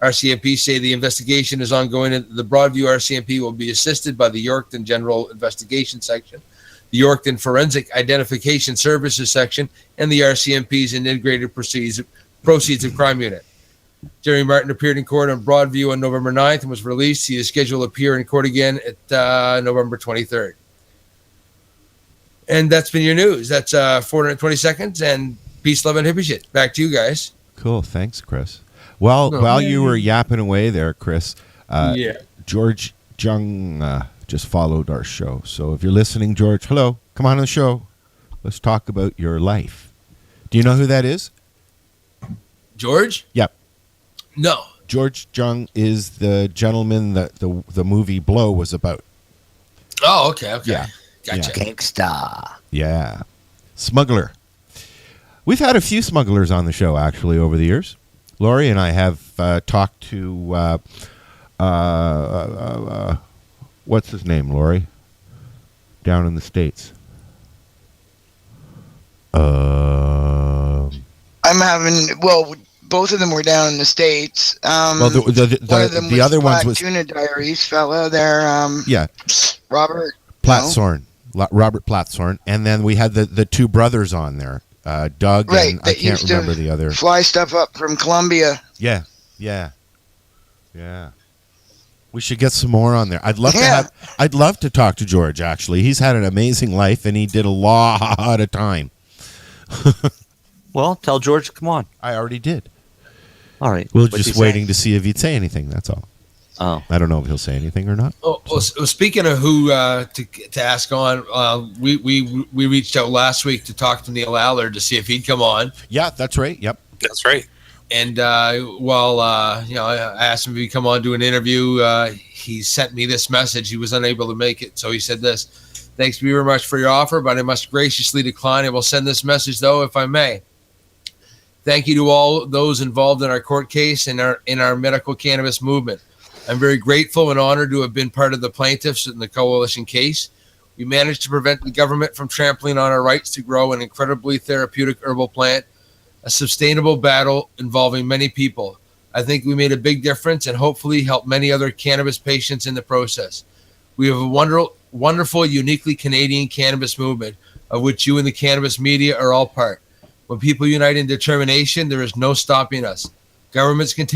RCMP say the investigation is ongoing and the Broadview RCMP will be assisted by the Yorkton General Investigation Section, the Yorkton Forensic Identification Services Section, and the RCMP's Integrated Proceeds of Crime Unit. Jerry Martin appeared in court on Broadview on November 9th and was released. He is scheduled to appear in court again at November 23rd. And that's been your news. That's 420 seconds, and peace, love, and hippie shit. Back to you guys.
Cool. Thanks, Chris. Well, while you were yapping away there, Chris, George Jung just followed our show. So if you're listening, George, hello. Come on the show. Let's talk about your life. Do you know who that is?
George?
Yep.
No.
George Jung is the gentleman that the movie Blow was about.
Oh, okay.
Yeah.
Gotcha.
Gangsta.
Yeah. Smuggler. We've had a few smugglers on the show, actually, over the years. Laurie and I have talked to, what's his name, Laurie? Down in the States.
I'm having, both of them were down in the States.
Well,
one of them
the other ones was
Tuna Diaries fella there.
yeah,
Robert
Platsorn, Robert Platsorn, and then we had the two brothers on there, Doug,
right,
and I can't remember the other.
Fly stuff up from Colombia.
Yeah. We should get some more on there. I'd love to talk to George. Actually, he's had an amazing life, and he did a lot of time.
Well, tell George to come on.
I already did.
All right.
We're just waiting to see if he'd say anything. That's all.
Oh,
I don't know if he'll say anything or not.
Oh, well, speaking of who to ask on, we reached out last week to talk to Neil Allard to see if he'd come on.
Yeah, that's right. Yep,
That's right.
And I asked him if he'd come on do an interview. He sent me this message. He was unable to make it, so he said this: "Thanks very much for your offer, but I must graciously decline. I will send this message though, if I may. Thank you to all those involved in our court case and in our medical cannabis movement. I'm very grateful and honored to have been part of the plaintiffs in the coalition case. We managed to prevent the government from trampling on our rights to grow an incredibly therapeutic herbal plant, a sustainable battle involving many people. I think we made a big difference and hopefully helped many other cannabis patients in the process. We have a wonderful, uniquely Canadian cannabis movement, of which you and the cannabis media are all part. When people unite in determination, there is no stopping us. Governments can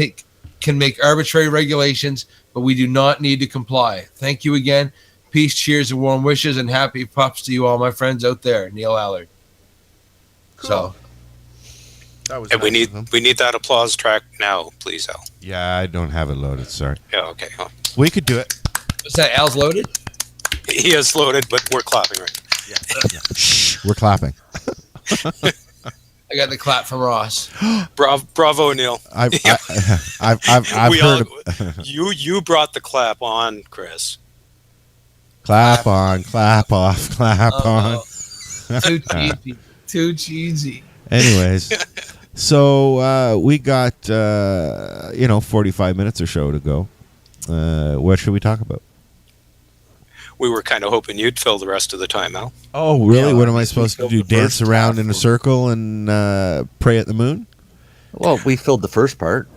make arbitrary regulations, but we do not need to comply. Thank you again. Peace, cheers, and warm wishes, and happy pups to you all, my friends out there." Neil Allard. Cool. So
that was.
And
nice
we need that applause track now, please, Al.
Yeah, I don't have it loaded. Sorry.
Yeah. Okay. Oh.
We could do it.
What's that? Al's loaded?
He is loaded, but we're clapping right now.
Yeah. Shh, we're clapping.
I got the clap from Ross.
Bravo, Neil.
I've heard.
You brought the clap on, Chris.
Clap on, clap off, clap on.
Too cheesy. Too cheesy.
Anyways, so we got 45 minutes or so to go. What should we talk about?
We were kind of hoping you'd fill the rest of the time, Al.
Oh, really? What am I supposed to do? Dance around in a circle and pray at the moon?
well, we filled the first part.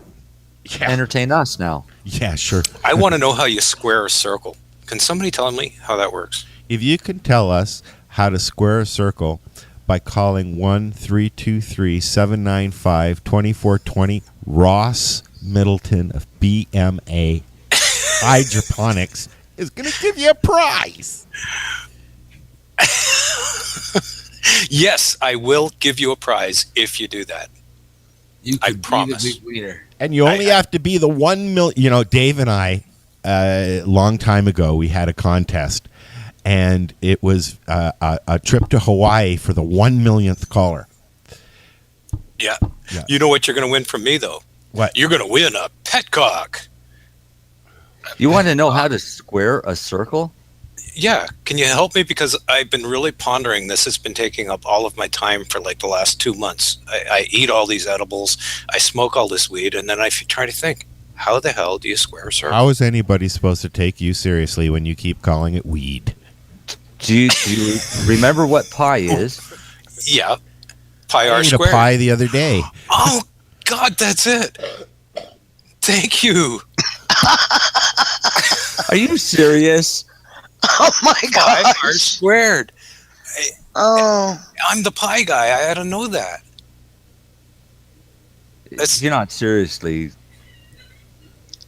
Yeah.
Entertain us now.
Yeah, sure.
I want to know how you square a circle. Can somebody tell me how that works?
If you can tell us how to square a circle by calling 1-323-795-2420, Ross Middleton of BMA Hydroponics is going to give you a prize.
Yes, I will give you a prize if you do that. I promise.
And you only have to be the 1 million. You know, Dave and I, a long time ago, we had a contest, and it was a trip to Hawaii for the 1 millionth caller.
Yeah. You know what you're going to win from me, though?
What?
You're going to win a petcock.
You want to know how to square a circle?
Yeah. Can you help me? Because I've been really pondering this. It's been taking up all of my time for like the last 2 months. I eat all these edibles. I smoke all this weed. And then I try to think, how the hell do you square a circle?
How is anybody supposed to take you seriously when you keep calling it weed?
Do you remember what pi is?
Yeah. Pi
I
r
ate
squared.
a pie the other day.
Oh, God, that's it. Thank you.
Are you serious?
Oh my
Pi r
gosh.
squared.
Oh.
I'm the pie guy. I had to know that.
You're not seriously.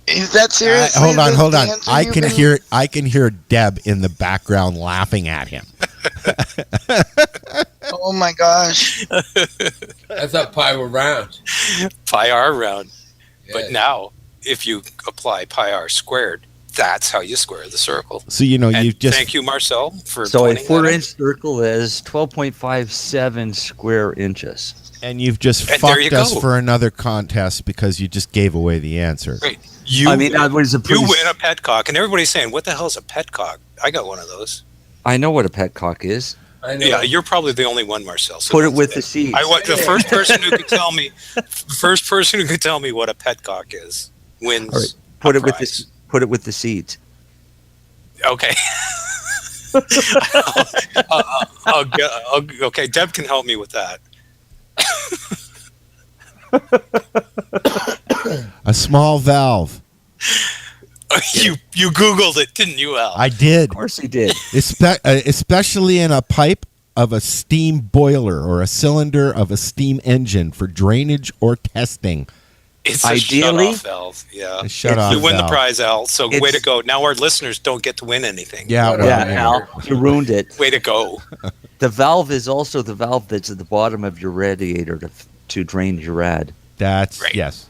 Is that seriously?
Hold on.
the answer
I
you've
can
been-
hear Deb in the background laughing at him.
Oh my gosh.
I thought pi were round.
Pi r round.
Yeah.
But now, if you apply pi r squared, that's how you square the circle.
So you know
And
you just
thank you, Marcel, for
So a
pointing that out.
4-inch circle is 12.57 square inches.
and you've just
And there you
fucked us
go.
for another contest because you just gave away the answer.
Right.
I mean, that was a
You
pretty.
win a petcock, and everybody's saying, "What the hell's a petcock?" I got one of those.
I know what a petcock is.
I know.
Yeah, you're probably the only one, Marcel. So
Put it
that's
with the seeds.
I want the first person who could tell me. First person who could tell me what a petcock is wins.
All right. Put
a
it with
prize.
the put it with the seeds.
Okay. Okay, Deb can help me with that.
A small valve.
You Googled it, didn't you, Al?
I did.
Of course he did.
Especially in a pipe of a steam boiler or a cylinder of a steam engine for drainage or testing.
It's a
Ideally-
shut-off valve. Yeah.
A shut-off
You win the
valve.
prize, Al. So way
It's-
to go. Now our listeners don't get to win anything.
Yeah, well,
Yeah, Al, you ruined it.
Way to go.
The valve is also the valve that's at the bottom of your radiator to drain your rad.
that's
Right.
yes.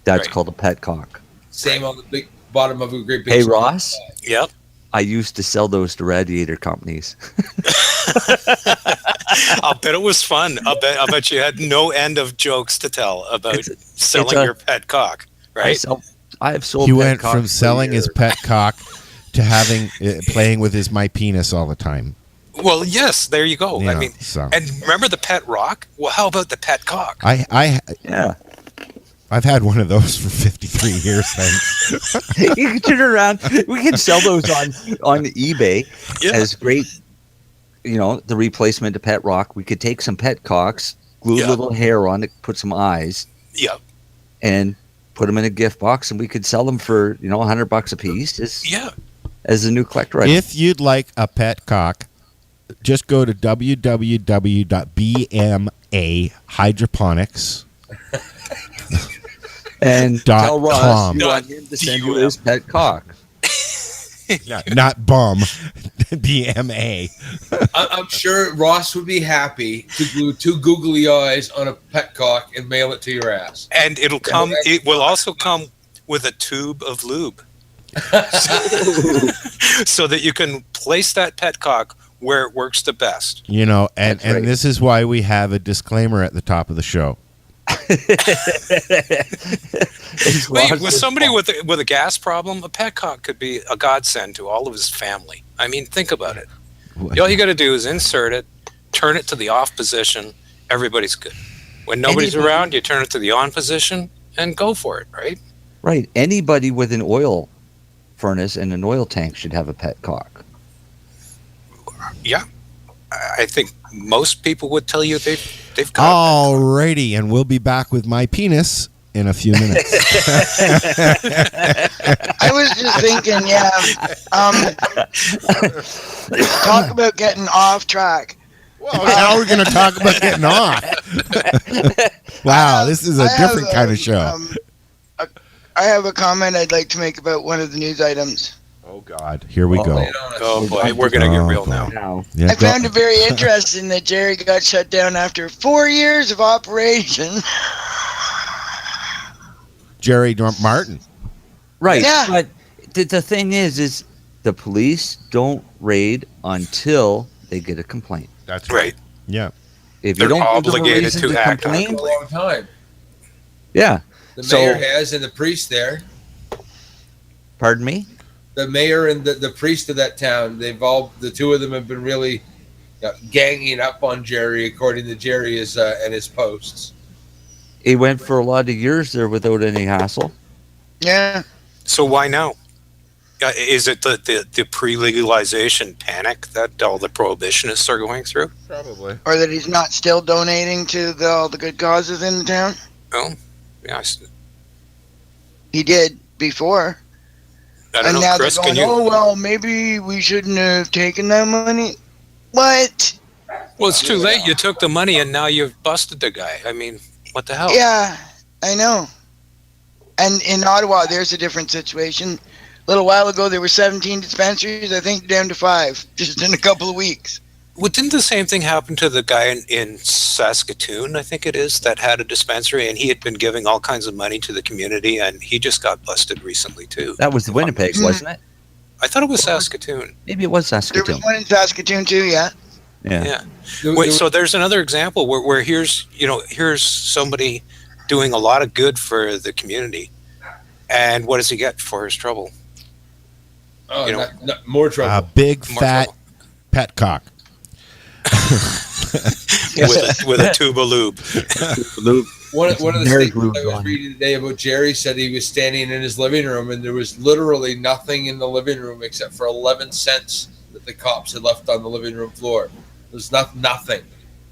That's
Right.
called a petcock.
Same on the big bottom of a great big.
Hey, Ross,
Yep.
I used to sell those to radiator companies.
I'll bet it was fun. I'll bet you had no end of jokes to tell about selling
a-
your pet cock, right?
I have sold.
He went
petcocks
from
for
selling his
years.
pet cock to having playing with his my penis all the time.
Well, yes, there you go.
Yeah,
I mean,
so.
and remember the pet rock? Well, how about the pet cock?
Yeah.
I've had one of those for 53 years. Thanks.
You can turn around. We can sell those on eBay
Yeah.
as great. You know, the replacement to pet rock. We could take some pet cocks, glue
Yeah.
a little hair on it, put some eyes,
Yeah.
and put them in a gift box, and we could sell them for $100 a piece
Yeah.
as a new collector item.
If you'd like a pet cock, just go to www.bma hydroponics.
And
Dot
tell Ross
com.
you want him to send you his pet cock.
Not bum, BMA.
I'm sure Ross would be happy to glue 2 googly eyes on a pet cock and mail it to your ass.
And it'll come. It will also come with a tube of lube, so that you can place that pet cock where it works the best.
You know, and,
That's right.
and this is why we have a disclaimer at the top of the show.
It's
Wait,
Ross's
with somebody
fault.
with a gas problem, a pet cock could be a godsend to all of his family. I mean, think about it. All you got to do is insert it, turn it to the off position. Everybody's good. When nobody's
Anybody-
around, you turn it to the on position and go for it. Right?
Right. Anybody with an oil furnace and an oil tank should have a pet cock.
Yeah. I think most people would tell you they've got.
Alrighty, and we'll be back with my penis in a few minutes.
I was just thinking, talk about getting off track.
Well, now we're going to talk about getting off. Wow, this is a
I have,
different kind of show.
I have a comment I'd like to make about one of the news items.
Oh, God. Here we go.
Oh boy, we're gonna get real
boy.
now.
Now,
Yeah,
I found it very interesting that Jerry got shut down after 4 years of operation.
Jerry Martin.
right.
Yeah.
But the thing is the police don't raid until they get a complaint.
That's
Right.
Yeah.
If
They're
you don't give them a
obligated
reason
to act on
complain,
A long time.
yeah.
The
So-
mayor has and the priest there.
Pardon me?
The mayor and the priest of that town, the two of them have been really ganging up on Jerry, according to Jerry and his posts.
He went for a lot of years there without any hassle.
Yeah.
So why now? Is it the pre-legalization panic that all the prohibitionists are going through?
Probably.
Or that he's not still donating to all the good causes in the town.
Oh, yeah.
He did before.
I don't
And
know,
now
Chris.
they're
Can
going,
you?
oh, well, maybe we shouldn't have taken that money. What?
Well, it's too late. You took the money and now you've busted the guy. I mean, what the hell?
Yeah, I know. And in Ottawa, there's a different situation. A little while ago, there were 17 dispensaries. I think down to 5, just in a couple of weeks.
didn't the same thing happen to the guy in Saskatoon, I think it is, that had a dispensary, and he had been giving all kinds of money to the community, and he just got busted recently too.
That was the Winnipeg, wasn't it?
I thought it was Saskatoon.
Maybe it was Saskatoon.
There was one in Saskatoon too, yeah.
Yeah.
Wait, so there's another example where here's somebody doing a lot of good for the community, and what does he get for his trouble?
Oh, not more trouble.
A big
More
fat
trouble.
pet cock.
with a tube of lube.
One of the
Very
things I was reading today about Jerry said he was standing in his living room and there was literally nothing in the living room except for 11 cents that the cops had left on the living room floor. There's nothing.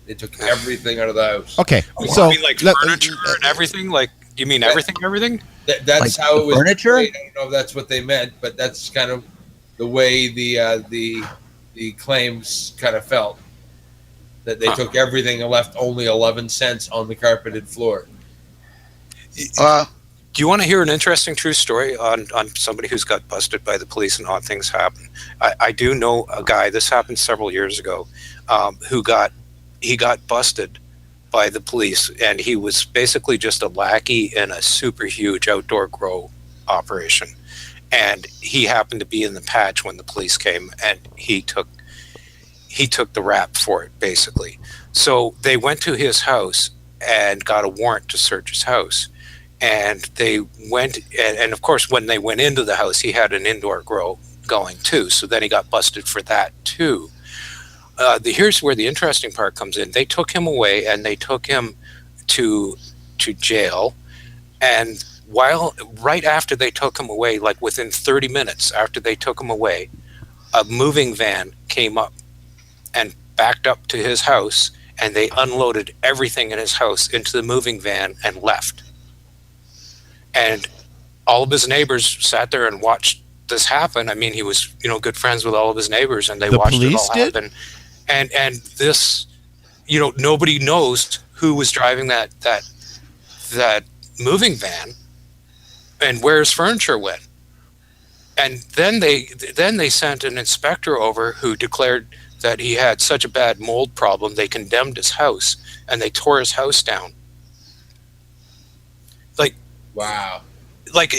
They took everything out of the house.
Okay,
So you mean like furniture and everything? Like you mean everything?
That's
Like
how it was.
furniture?
I don't know if that's what they meant, but that's kind of the way the claims kind of felt. That they took everything and left only 11 cents on the carpeted floor.
Do you want to hear an interesting true story on somebody who's got busted by the police and odd things happen? I do know a guy, this happened several years ago, who got busted by the police, and he was basically just a lackey in a super huge outdoor grow operation. And he happened to be in the patch when the police came, and he took the rap for it, basically. So they went to his house and got a warrant to search his house. And they went, and of course, when they went into the house, he had an indoor grow going too. So then he got busted for that too. Here's where the interesting part comes in. They took him away and they took him to jail. And right after they took him away, like within 30 minutes after they took him away, a moving van came up and backed up to his house, and they unloaded everything in his house into the moving van and left. And all of his neighbors sat there and watched this happen. I mean, he was, good friends with all of his neighbors, and they watched it all happen. And this, nobody knows who was driving that moving van and where his furniture went. And then they sent an inspector over who declared that he had such a bad mold problem, they condemned his house and they tore his house down. Like,
wow.
Like,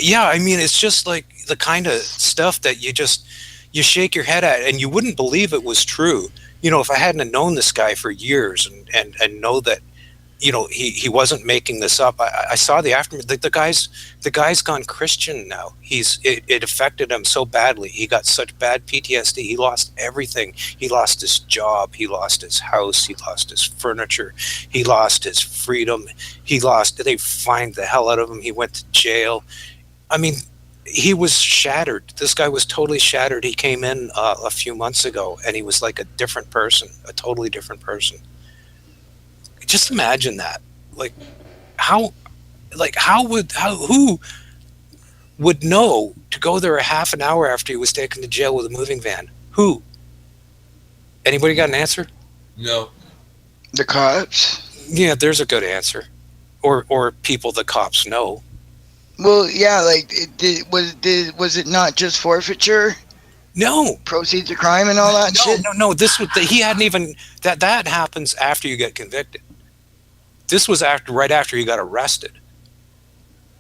yeah, I mean, it's just like the kind of stuff that you shake your head at, and you wouldn't believe it was true. If I hadn't known this guy for years and know that, he wasn't making this up. I saw the aftermath. The guy's gone Christian now. It affected him so badly. He got such bad PTSD. He lost everything. He lost his job. He lost his house. He lost his furniture. He lost his freedom. They fined the hell out of him. He went to jail. I mean, he was shattered. This guy was totally shattered. He came in a few months ago, and he was like a different person, a totally different person. Just imagine that. Who would know to go there a half an hour after he was taken to jail with a moving van? Who? Anybody got an answer?
No.
The cops?
Yeah, there's a good answer. Or people the cops know.
Well, yeah, was it not just forfeiture?
No.
Proceeds of crime and all that shit?
No. This was he hadn't even that happens after you get convicted. This was right after he got arrested,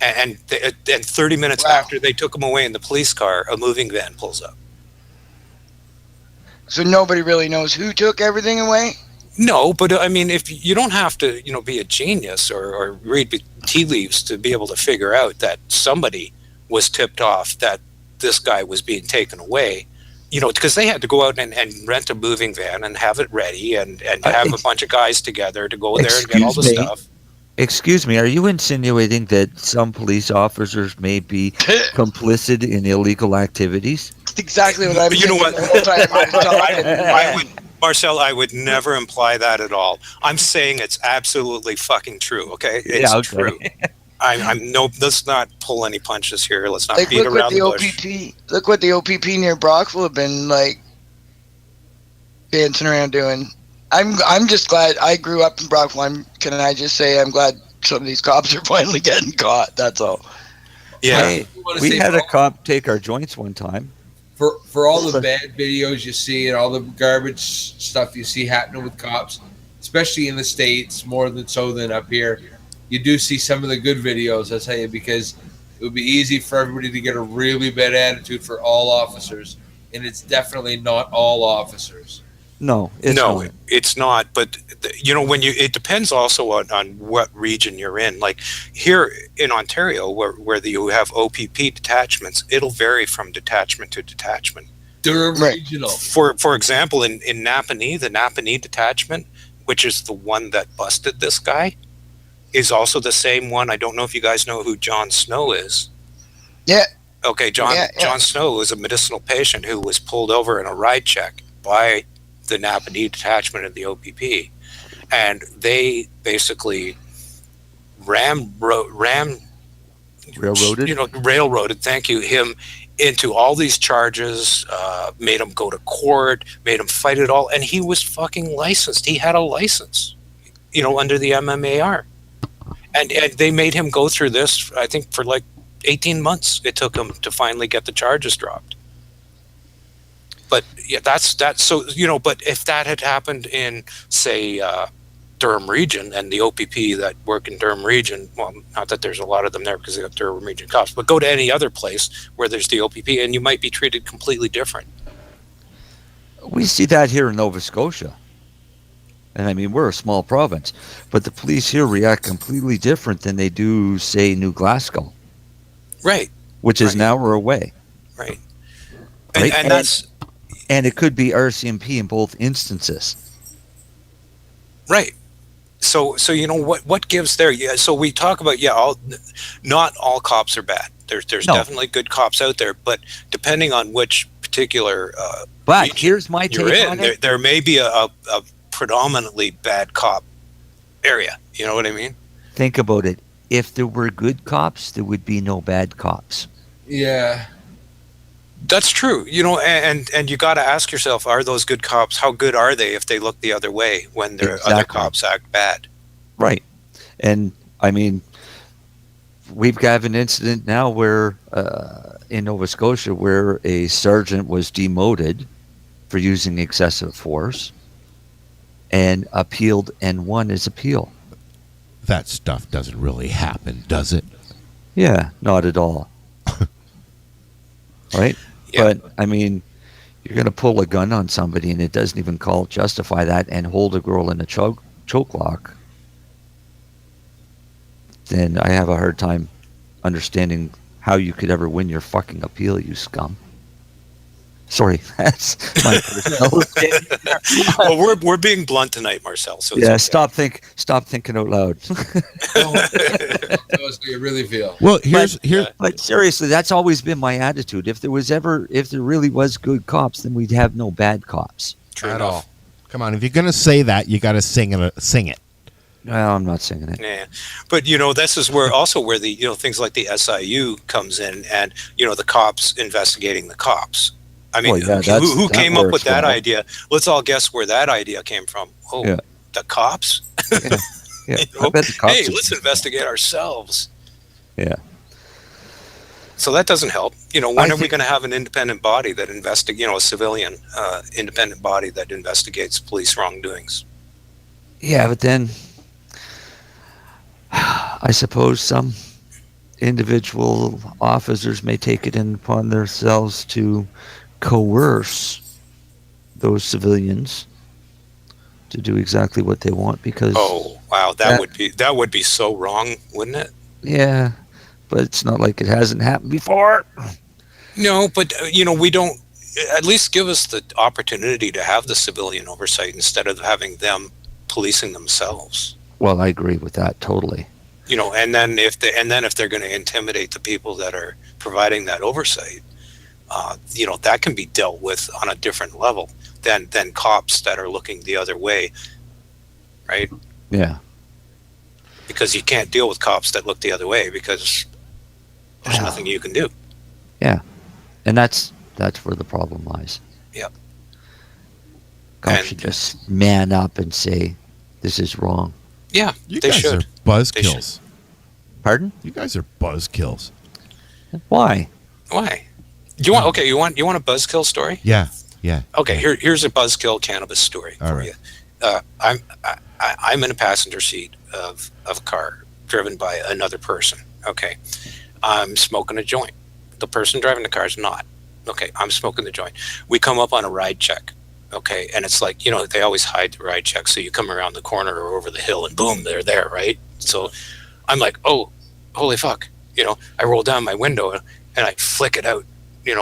and 30 minutes after they took him away in the police car, a moving van pulls up.
So nobody really knows who took everything away?
No, but I mean, if you don't have to, be a genius or read tea leaves to be able to figure out that somebody was tipped off that this guy was being taken away. Because they had to go out and rent a moving van and have it ready and have a bunch of guys together to go there and get all the stuff.
Excuse me, are you insinuating that some police officers may be complicit in illegal activities?
That's exactly what I'm thinking
what?
the whole time.
Marcel, I would never imply that at all. I'm saying it's absolutely fucking true, okay? It's true. I'm no. Let's not pull any punches here. Let's not beat around the bush.
Look what the OPP near Brockville have been dancing around doing. I'm just glad I grew up in Brockville. Can I just say I'm glad some of these cops are finally getting caught. That's all.
Yeah,
we had a cop take our joints one time.
for all the bad videos you see and all the garbage stuff you see happening with cops, especially in the States, more than so than up here, you do see some of the good videos, I'll tell you, because it would be easy for everybody to get a really bad attitude for all officers, and it's definitely not all officers.
No,
it's not. But when it depends also on what region you're in. Like here in Ontario, where you have OPP detachments, it'll vary from detachment to detachment.
Durham Regional.
For example, in Napanee, the Napanee detachment, which is the one that busted this guy, is also the same one. I don't know if you guys know who John Snow is.
Yeah.
Okay, John Snow was a medicinal patient who was pulled over in a ride check by the Napanee detachment of the OPP, and they basically railroaded. Thank you, him into all these charges, made him go to court, made him fight it all, and he was fucking licensed. He had a license, under the MMAR, and they made him go through this. I think for like 18 months it took him to finally get the charges dropped. But yeah, that's so But if that had happened in, say, Durham Region, and the OPP that work in Durham Region, well, not that there's a lot of them there because they got Durham Region cops, but go to any other place where there's the OPP, and you might be treated completely different.
We see that here in Nova Scotia, and I mean we're a small province, but the police here react completely different than they do, say, New Glasgow,
right?
Which is an hour away,
right?
Right?
And that's.
And it could be RCMP in both instances.
Right. So what gives there? Yeah. So we talk about not all cops are bad. There's definitely good cops out there, but depending on which particular
but here's my take on it.
There may be a predominantly bad cop area. You know what I mean?
Think about it. If there were good cops, there would be no bad cops.
Yeah.
That's true, and you got to ask yourself: are those good cops? How good are they if they look the other way when their other cops act bad?
Right, and I mean, we've got an incident now where in Nova Scotia where a sergeant was demoted for using excessive force, and appealed and won his appeal.
That stuff doesn't really happen, does it?
Yeah, not at all. Right? Yeah. But, I mean, you're going to pull a gun on somebody and it doesn't even justify that and hold a girl in a choke lock, then I have a hard time understanding how you could ever win your fucking appeal, you scum. Sorry, that's my personal opinion.
Well, we're being blunt tonight, Marcel. So
yeah, okay. Stop thinking out loud.
That's what you really feel.
Well, here's
but seriously, that's always been my attitude. If there really was good cops, then we'd have no bad cops.
True
at
enough.
all. Come on, if you're gonna say that, you got to sing it.
No, I'm not singing it.
Yeah, but this is where the things like the SIU comes in, and the cops investigating the cops. I mean, who came up with that idea? Let's all guess where that idea came from. Oh, yeah. The cops?
Yeah. I bet the cops
let's investigate ourselves.
Yeah.
So that doesn't help. When are we going to have an independent body that a civilian independent body that investigates police wrongdoings?
Yeah, but then I suppose some individual officers may take it upon themselves to coerce those civilians to do exactly what they want because
that would be so wrong, wouldn't it?
Yeah, but it's not like it hasn't happened before.
No, but we don't. At least give us the opportunity to have the civilian oversight instead of having them policing themselves.
Well, I agree with that totally.
And then if they're going to intimidate the people that are providing that oversight, that can be dealt with on a different level than cops that are looking the other way, right?
Yeah.
Because you can't deal with cops that look the other way because there's nothing you can do.
Yeah, and that's where the problem lies.
Yep.
Cops should just man up and say, "This is wrong."
Yeah,
you
they
guys
should.
are buzzkills.
Pardon?
You guys are buzzkills.
Why?
Why? You want okay? You want a buzzkill story?
Yeah.
Okay, here's a buzzkill cannabis story for you. I'm in a passenger seat of a car driven by another person. Okay, I'm smoking a joint. The person driving the car is not. Okay, I'm smoking the joint. We come up on a ride check. Okay, and it's like, they always hide the ride check, so you come around the corner or over the hill, and boom, they're there, right? So I'm like, oh, holy fuck! I roll down my window and I flick it out.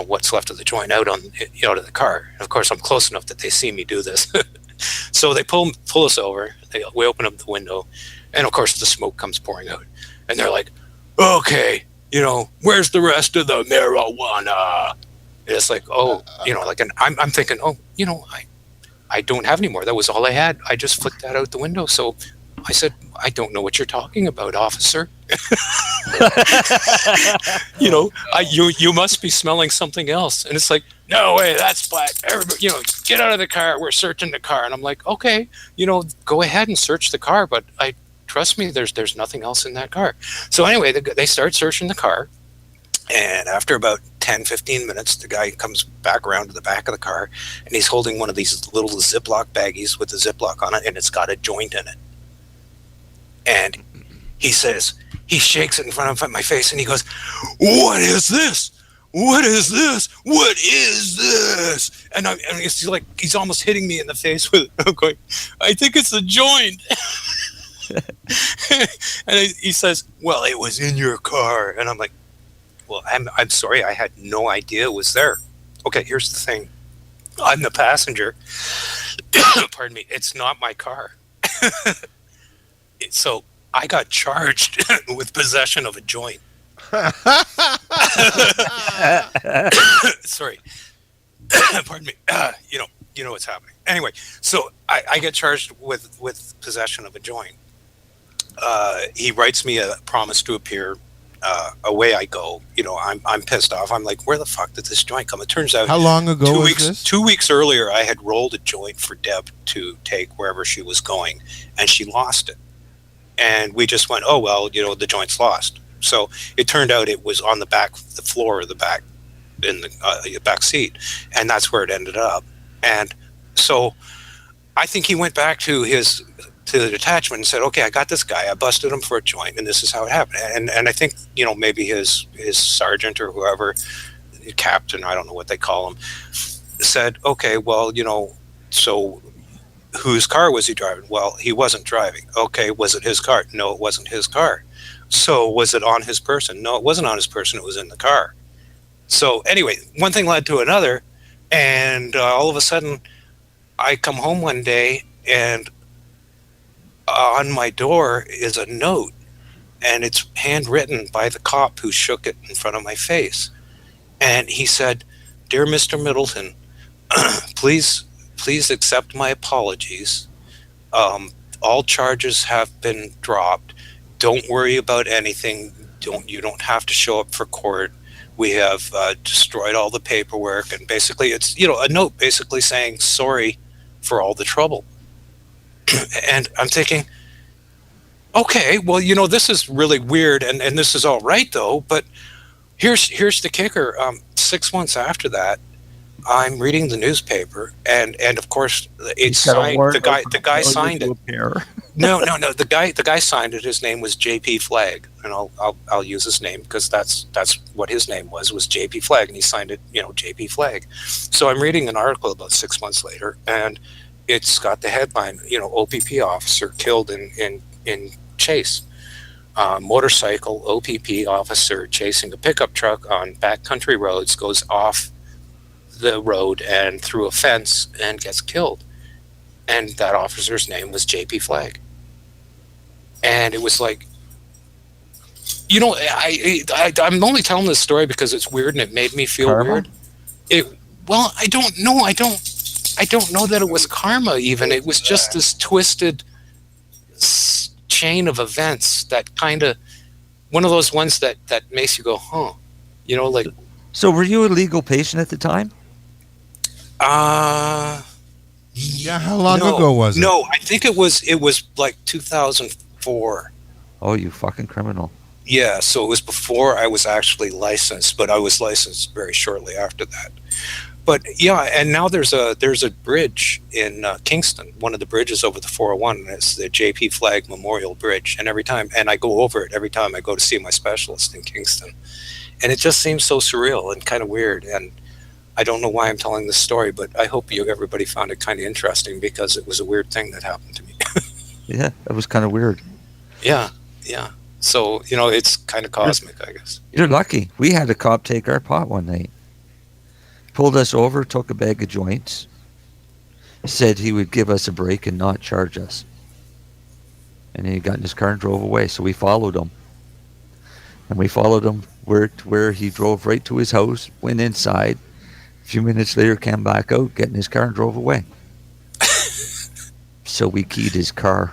What's left of the joint out on out of the car. And of course, I'm close enough that they see me do this. So they pull us over. We open up the window, and of course the smoke comes pouring out. And they're like, "Okay, where's the rest of the marijuana?" And it's like, and I'm thinking, I don't have any more. That was all I had. I just flicked that out the window. So I said, "I don't know what you're talking about, officer." You must be smelling something else. And it's like, "No way, that's black. Everybody, get out of the car. We're searching the car." And I'm like, "Okay, go ahead and search the car, but trust me, there's nothing else in that car." So anyway, they start searching the car. And after about 10, 15 minutes, the guy comes back around to the back of the car, and he's holding one of these little Ziploc baggies with a Ziploc on it, and it's got a joint in it. And he shakes it in front of my face, and he goes, "What is this? What is this? What is this?" And it's like he's almost hitting me in the face with it. I'm going, "I think it's a joint." And he says, "Well, it was in your car." And I'm like, "Well, I'm sorry, I had no idea it was there." Okay, here's the thing. I'm the passenger. Pardon me. It's not my car. So I got charged with possession of a joint. Sorry. Pardon me. You know what's happening. Anyway, so I get charged with possession of a joint. He writes me a promise to appear. Away I go. I'm pissed off. I'm like, where the fuck did this joint come? It turns out,
how long ago was this?
2 weeks earlier, I had rolled a joint for Deb to take wherever she was going, and she lost it. And we just went, oh well, the joint's lost. So it turned out it was on the floor of the back, in the back seat, and that's where it ended up. And so I think he went back to the detachment and said, "Okay, I got this guy. I busted him for a joint, and this is how it happened." And I think maybe his sergeant or whoever, captain, I don't know what they call him, said, "Okay, well, so whose car was he driving?" "Well, he wasn't driving." "Okay, was it his car?" "No, it wasn't his car." "So was it on his person?" "No, it wasn't on his person. It was in the car." So anyway, one thing led to another, and all of a sudden, I come home one day, and on my door is a note, and it's handwritten by the cop who shook it in front of my face. And he said, "Dear Mr. Middleton, please accept my apologies. All charges have been dropped. Don't worry about anything. You don't have to show up for court. We have destroyed all the paperwork." And basically it's a note basically saying sorry for all the trouble. And I'm thinking, okay, well, this is really weird, and this is all right though. But here's the kicker. 6 months after that, I'm reading the newspaper, and of course it's signed. The guy signed it. No. The guy signed it. His name was J.P. Flagg, and I'll use his name because that's what his name was J.P. Flagg, and he signed it, J.P. Flagg. So I'm reading an article about 6 months later, and it's got the headline, OPP officer killed in chase. Motorcycle OPP officer chasing a pickup truck on backcountry roads goes off the road and through a fence and gets killed. And that officer's name was J.P. Flagg. And it was like, I'm only telling this story because it's weird and it made me feel weird. Well, I don't know. I don't know that it was karma even. It was just this twisted chain of events that kind of, one of those ones that makes you go, huh?
So were you a legal patient at the time?
Yeah, how long ago was it?
No, I think it was like 2004.
Oh, you fucking criminal.
Yeah, so it was before I was actually licensed, but I was licensed very shortly after that. But yeah, and now there's a bridge in Kingston, one of the bridges over the 401, and it's the JP Flagg Memorial Bridge. And I go over it every time I go to see my specialist in Kingston. And it just seems so surreal and kind of weird. And I don't know why I'm telling this story, but I hope everybody found it kind of interesting, because it was a weird thing that happened to me.
Yeah, that was kind of weird.
Yeah. So, it's kind of cosmic, I guess.
You're lucky. We had a cop take our pot one night. Pulled us over, took a bag of joints, said he would give us a break and not charge us. And then he got in his car and drove away. So we followed him. And we followed him where he drove right to his house, went inside. A few minutes later, came back out, got in his car and drove away. So we keyed his car.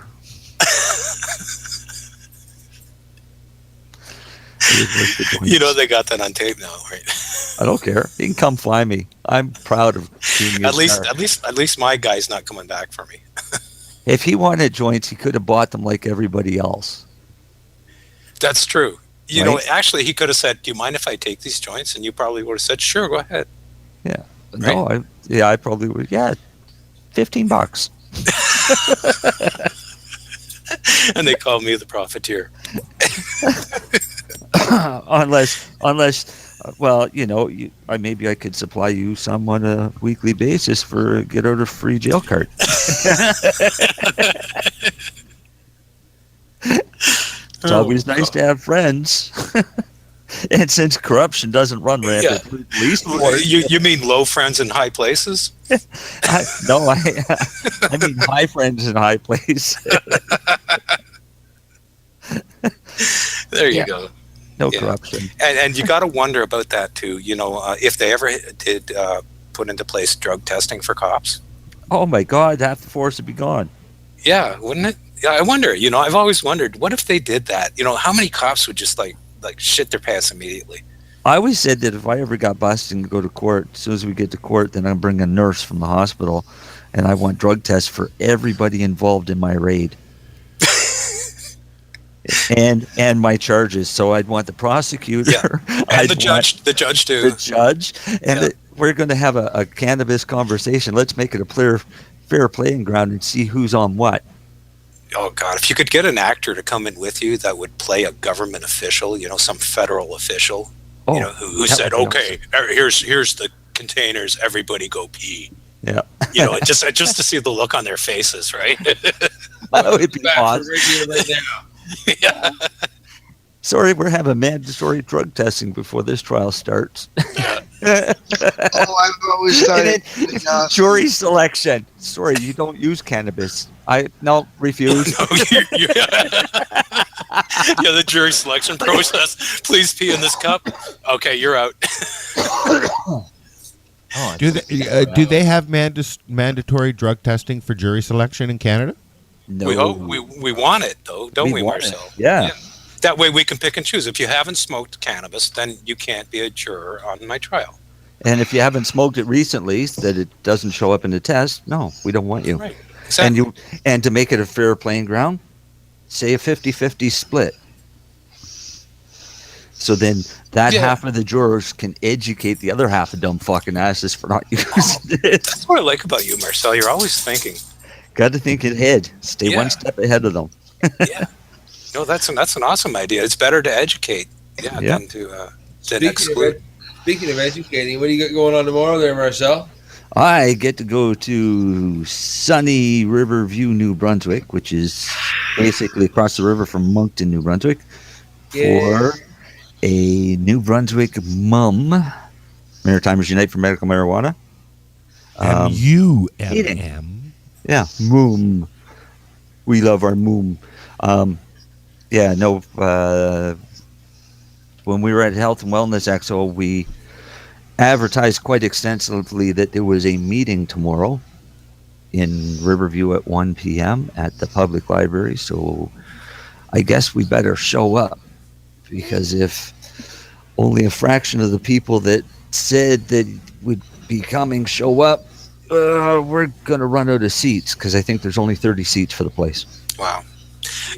They got that on tape now, right?
I don't care. He can come find me. I'm proud of being
at least my guy's not coming back for me.
If he wanted joints, he could have bought them like everybody else.
That's true.
Right?
Actually, he could have said, "Do you mind if I take these joints?" And you probably would have said, "Sure, go ahead."
Yeah.
Right?
No, I probably would. Yeah, $15.
And they call me the profiteer.
unless, well, maybe I could supply you some on a weekly basis for a get out of free jail card. It's always nice to have friends. And since corruption doesn't run rampant through police force,
you mean low friends in high places?
I mean high friends in high places.
There you go.
No corruption.
And you got to wonder about that too. If they ever did put into place drug testing for cops.
Oh my God, half the force would be gone.
Yeah, wouldn't it? Yeah, I wonder. I've always wondered, what if they did that? How many cops would just like shit their pants immediately?
I always said that if I ever got busted and go to court, as soon as we get to court, then I'll bring a nurse from the hospital, and I want drug tests for everybody involved in my raid. and my charges. So I'd want the prosecutor,
and the judge too.
The judge, and we're going to have a cannabis conversation. Let's make it a fair playing ground and see who's on what.
Oh God! If you could get an actor to come in with you that would play a government official, some federal official, who said, "Okay, here's the containers. Everybody go pee."
Yeah.
Just to see the look on their faces, right?
That would be awesome.
Right now.
Yeah.
Sorry, we're having mandatory drug testing before this trial starts.
I've always thought
jury selection. Sorry, you don't use cannabis. Refuse.
No, the jury selection process. Please pee in this cup. Okay, you're out.
Do they have mandatory drug testing for jury selection in Canada?
No.
We want it though, don't we, Marcel?
Yeah.
That way we can pick and choose. If you haven't smoked cannabis, then you can't be a juror on my trial.
And if you haven't smoked it recently, that it doesn't show up in the test, no, we don't want you.
Right. Exactly.
And to make it a fair playing ground, say a 50-50 split. So then half of the jurors can educate the other half of dumb fucking asses for not using it.
That's what I like about you, Marcel. You're always thinking.
Got to think ahead. Stay one step ahead of them.
Yeah. No, that's an awesome idea. It's better to educate, than to exclude.
Speaking of educating, what do you got going on tomorrow there, Marcel?
I get to go to sunny Riverview, New Brunswick, which is basically across the river from Moncton, New Brunswick, for a New Brunswick MUM, Maritimers Unite for Medical Marijuana.
MUMM.
Yeah, MUM. We love our MUM. When we were at Health and Wellness Expo, we advertised quite extensively that there was a meeting tomorrow in Riverview at 1 p.m. at the public library. So I guess we better show up, because if only a fraction of the people that said that would be coming show up, we're going to run out of seats, because I think there's only 30 seats for the place.
Wow.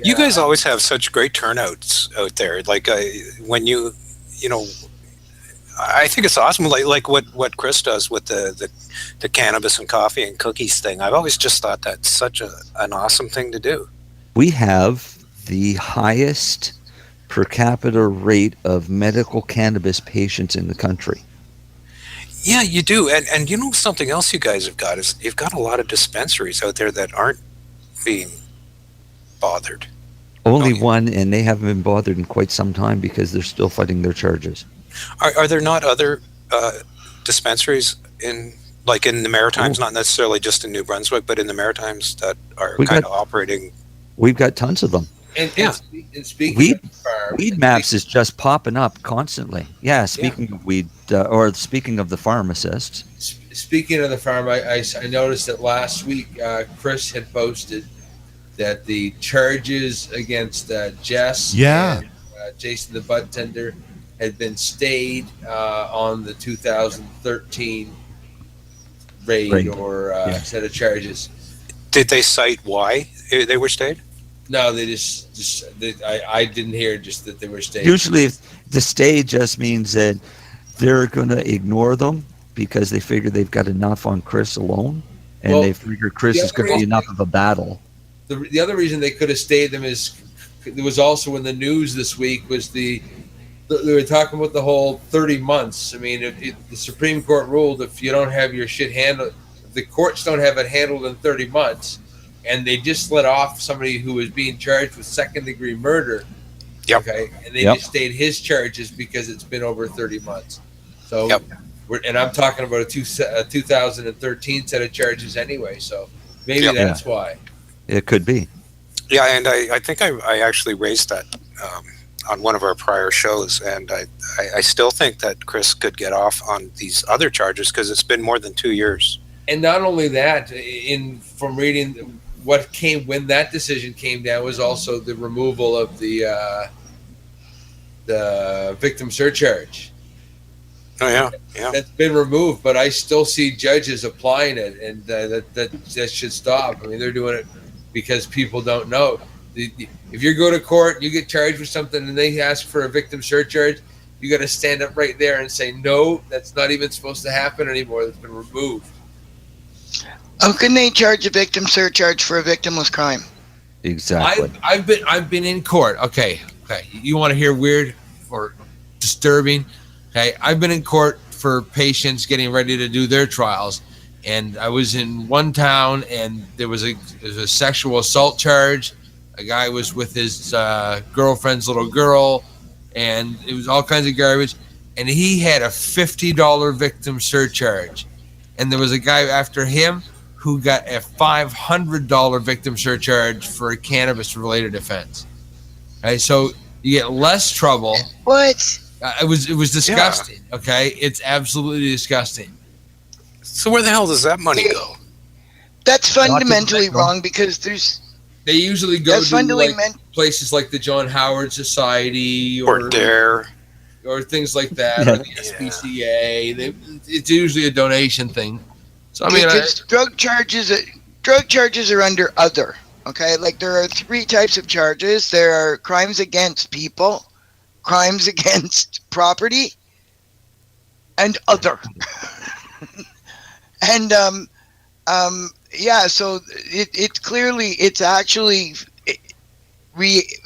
You guys always have such great turnouts out there. Like when you know, I think it's awesome. Like what Chris does with the cannabis and coffee and cookies thing. I've always just thought that's such an awesome thing to do.
We have the highest per capita rate of medical cannabis patients in the country.
Yeah, you do. And you know something else you guys have got is you've got a lot of dispensaries out there that aren't being bothered.
Only one, and they haven't been bothered in quite some time because they're still fighting their charges.
Are there not other dispensaries in the Maritimes, not necessarily just in New Brunswick, but in the Maritimes that are kind of operating?
We've got tons of them.
And speaking
Weed,
of farm,
Weed Maps is just popping up constantly. Yeah, speaking of weed, or speaking of the pharmacists.
Speaking of the farm, I noticed that last week Chris had posted that the charges against Jess and Jason the Bud Tender had been stayed on the 2013 raid or set of charges.
Did they cite why they were stayed?
No, they I didn't hear just that they were stayed.
Usually if the stay just means that they're going to ignore them because they figure they've got enough on Chris alone, and they figure Chris is going to be enough of a battle.
The other reason they could have stayed them is there was also in the news this week was they were talking about the whole 30 months. I mean, the Supreme Court ruled if you don't have your shit handled, if the courts don't have it handled in 30 months, and they just let off somebody who was being charged with second-degree murder.
Yep.
Okay, and they just stayed his charges because it's been over 30 months. So, and I'm talking about a 2013 set of charges anyway. So maybe that's why.
It could be.
Yeah, and I think I actually raised that on one of our prior shows, and I still think that Chris could get off on these other charges because it's been more than 2 years.
And not only that, from reading when that decision came down was also the removal of the victim surcharge.
Oh yeah.
That's been removed, but I still see judges applying it, and that should stop. I mean, they're doing it because people don't know. If you go to court, you get charged with something, and they ask for a victim surcharge, you got to stand up right there and say, no, that's not even supposed to happen anymore. That's been removed.
How can they charge a victim surcharge for a victimless crime?
Exactly.
I've been in court. Okay. You want to hear weird or disturbing? Okay. I've been in court for patients getting ready to do their trials, and I was in one town, and there was a sexual assault charge. A guy was with his girlfriend's little girl, and it was all kinds of garbage. And he had a $50 victim surcharge, and there was a guy after him who got a $500 victim surcharge for a cannabis-related offense. Okay, so you get less trouble.
What?
It was disgusting. Yeah. Okay, it's absolutely disgusting.
So where the hell does that money go?
That's fundamentally wrong because
they usually go to places like the John Howard Society or DARE or things like that, or the SPCA. It's usually a donation thing. So I mean,
drug charges are under other. Okay, like there are 3 types of charges. There are crimes against people, crimes against property, and other. And so it's actually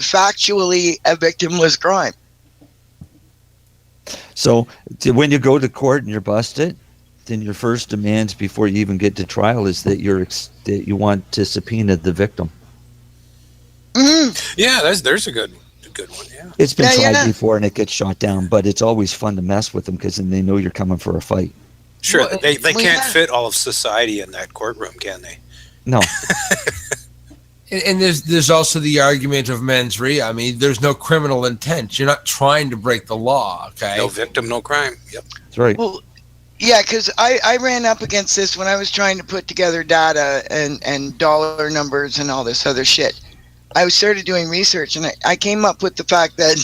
factually a victimless crime.
So when you go to court and you're busted, then your first demands before you even get to trial is that you want to subpoena the victim.
Mm-hmm.
Yeah, there's a good one. Yeah,
it's been tried before and it gets shot down, but it's always fun to mess with them because then they know you're coming for a fight.
Sure, they can't fit all of society in that courtroom, can they?
No.
And there's also the argument of mens rea. I mean, there's no criminal intent. You're not trying to break the law, okay?
No victim, no crime. Yep.
That's right.
Well, yeah, because I ran up against this when I was trying to put together data and dollar numbers and all this other shit. I started doing research, and I came up with the fact that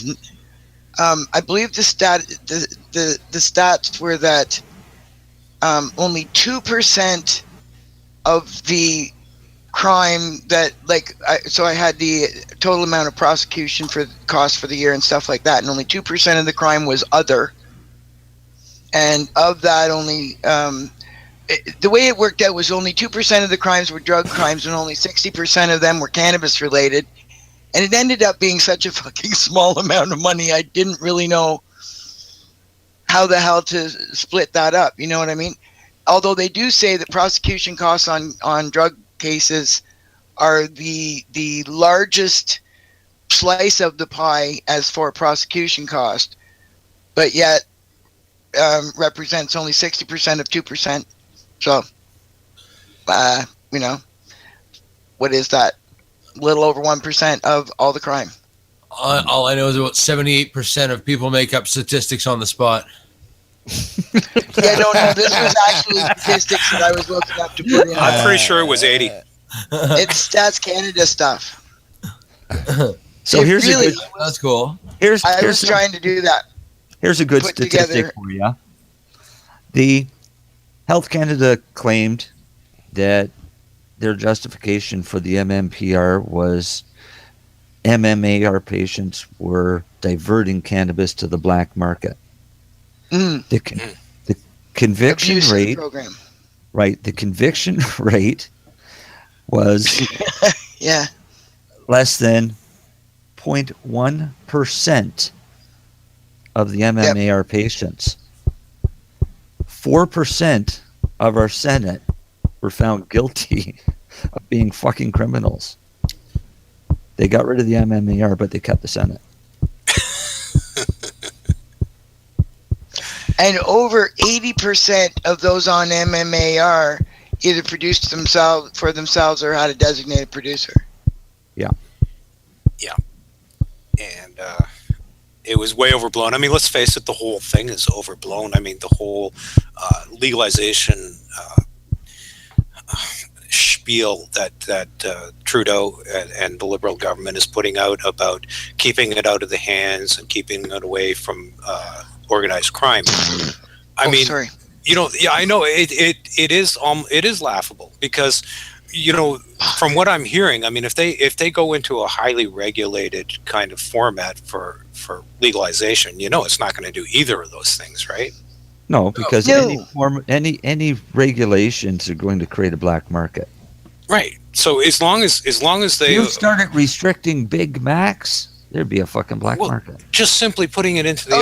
I believe the stats were that only 2% of the crime that I had the total amount of prosecution for costs for the year and stuff like that, and only 2% of the crime was other. And of that, only the way it worked out was only 2% of the crimes were drug crimes, and only 60% of them were cannabis related. And it ended up being such a fucking small amount of money, I didn't really know how the hell to split that up. You know what I mean? Although they do say that prosecution costs on drug cases are the largest slice of the pie as for prosecution cost, but yet represents only 60% of 2%. So, what is that? A little over 1% of all the crime.
All I know is about 78% of people make up statistics on the spot.
Yeah, no, this was actually statistics that I was looking up to put in.
I'm pretty sure it was 80.
It's Stats Canada stuff.
So here's
really,
a good.
That's cool.
I was trying to do that.
Here's a good
Put
statistic
together.
for you. The Health Canada claimed that their justification for the MMPR was MMAR patients were diverting cannabis to the black market. The conviction
Abuse
rate,
program.
right? The conviction rate was
Yeah.
less than 0.1% of the MMAR patients. 4% of our Senate were found guilty of being fucking criminals. They got rid of the MMAR, but they kept the Senate.
And over 80% of those on MMAR either produced themselves or had a designated producer.
Yeah.
Yeah. And it was way overblown. I mean, let's face it, the whole thing is overblown. I mean, the whole legalization spiel that Trudeau and the Liberal government is putting out about keeping it out of the hands and keeping it away from organized crime. I mean,
sorry.
I know it is laughable because, from what I'm hearing, I mean, if they go into a highly regulated kind of format for legalization, it's not going to do either of those things, right?
No, because
No.
any regulations are going to create a black market.
Right. So as long as they
You started restricting Big Macs, there'd be a fucking black market.
just simply putting it into the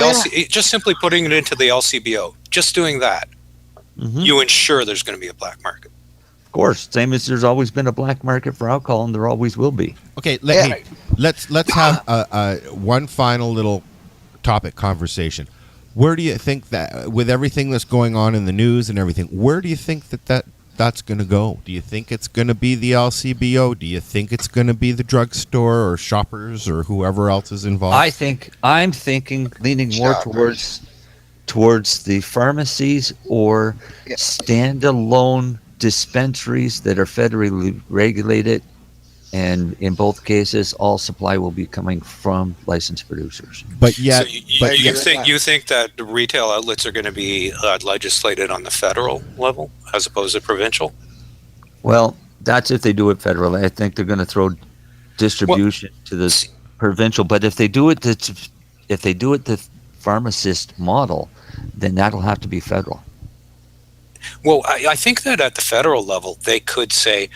LCBO, just doing that, you ensure there's going to be a black market.
Of course, same as there's always been a black market for alcohol, and there always will be.
Okay, let's have one final little topic conversation. Where do you think that, with everything that's going on in the news and everything, where do you think that's going to go? Do you think it's going to be the LCBO? Do you think it's going to be the drugstore or Shoppers or whoever else is involved?
I'm thinking leaning more towards the pharmacies or standalone dispensaries that are federally regulated, and in both cases, all supply will be coming from licensed producers.
But yet,
so you think that the retail outlets are going to be legislated on the federal level as opposed to provincial?
Well, that's if they do it federally. I think they're going to throw distribution to the provincial. But if they do it the pharmacist model, then that'll have to be federal.
Well, I think that at the federal level, they could say,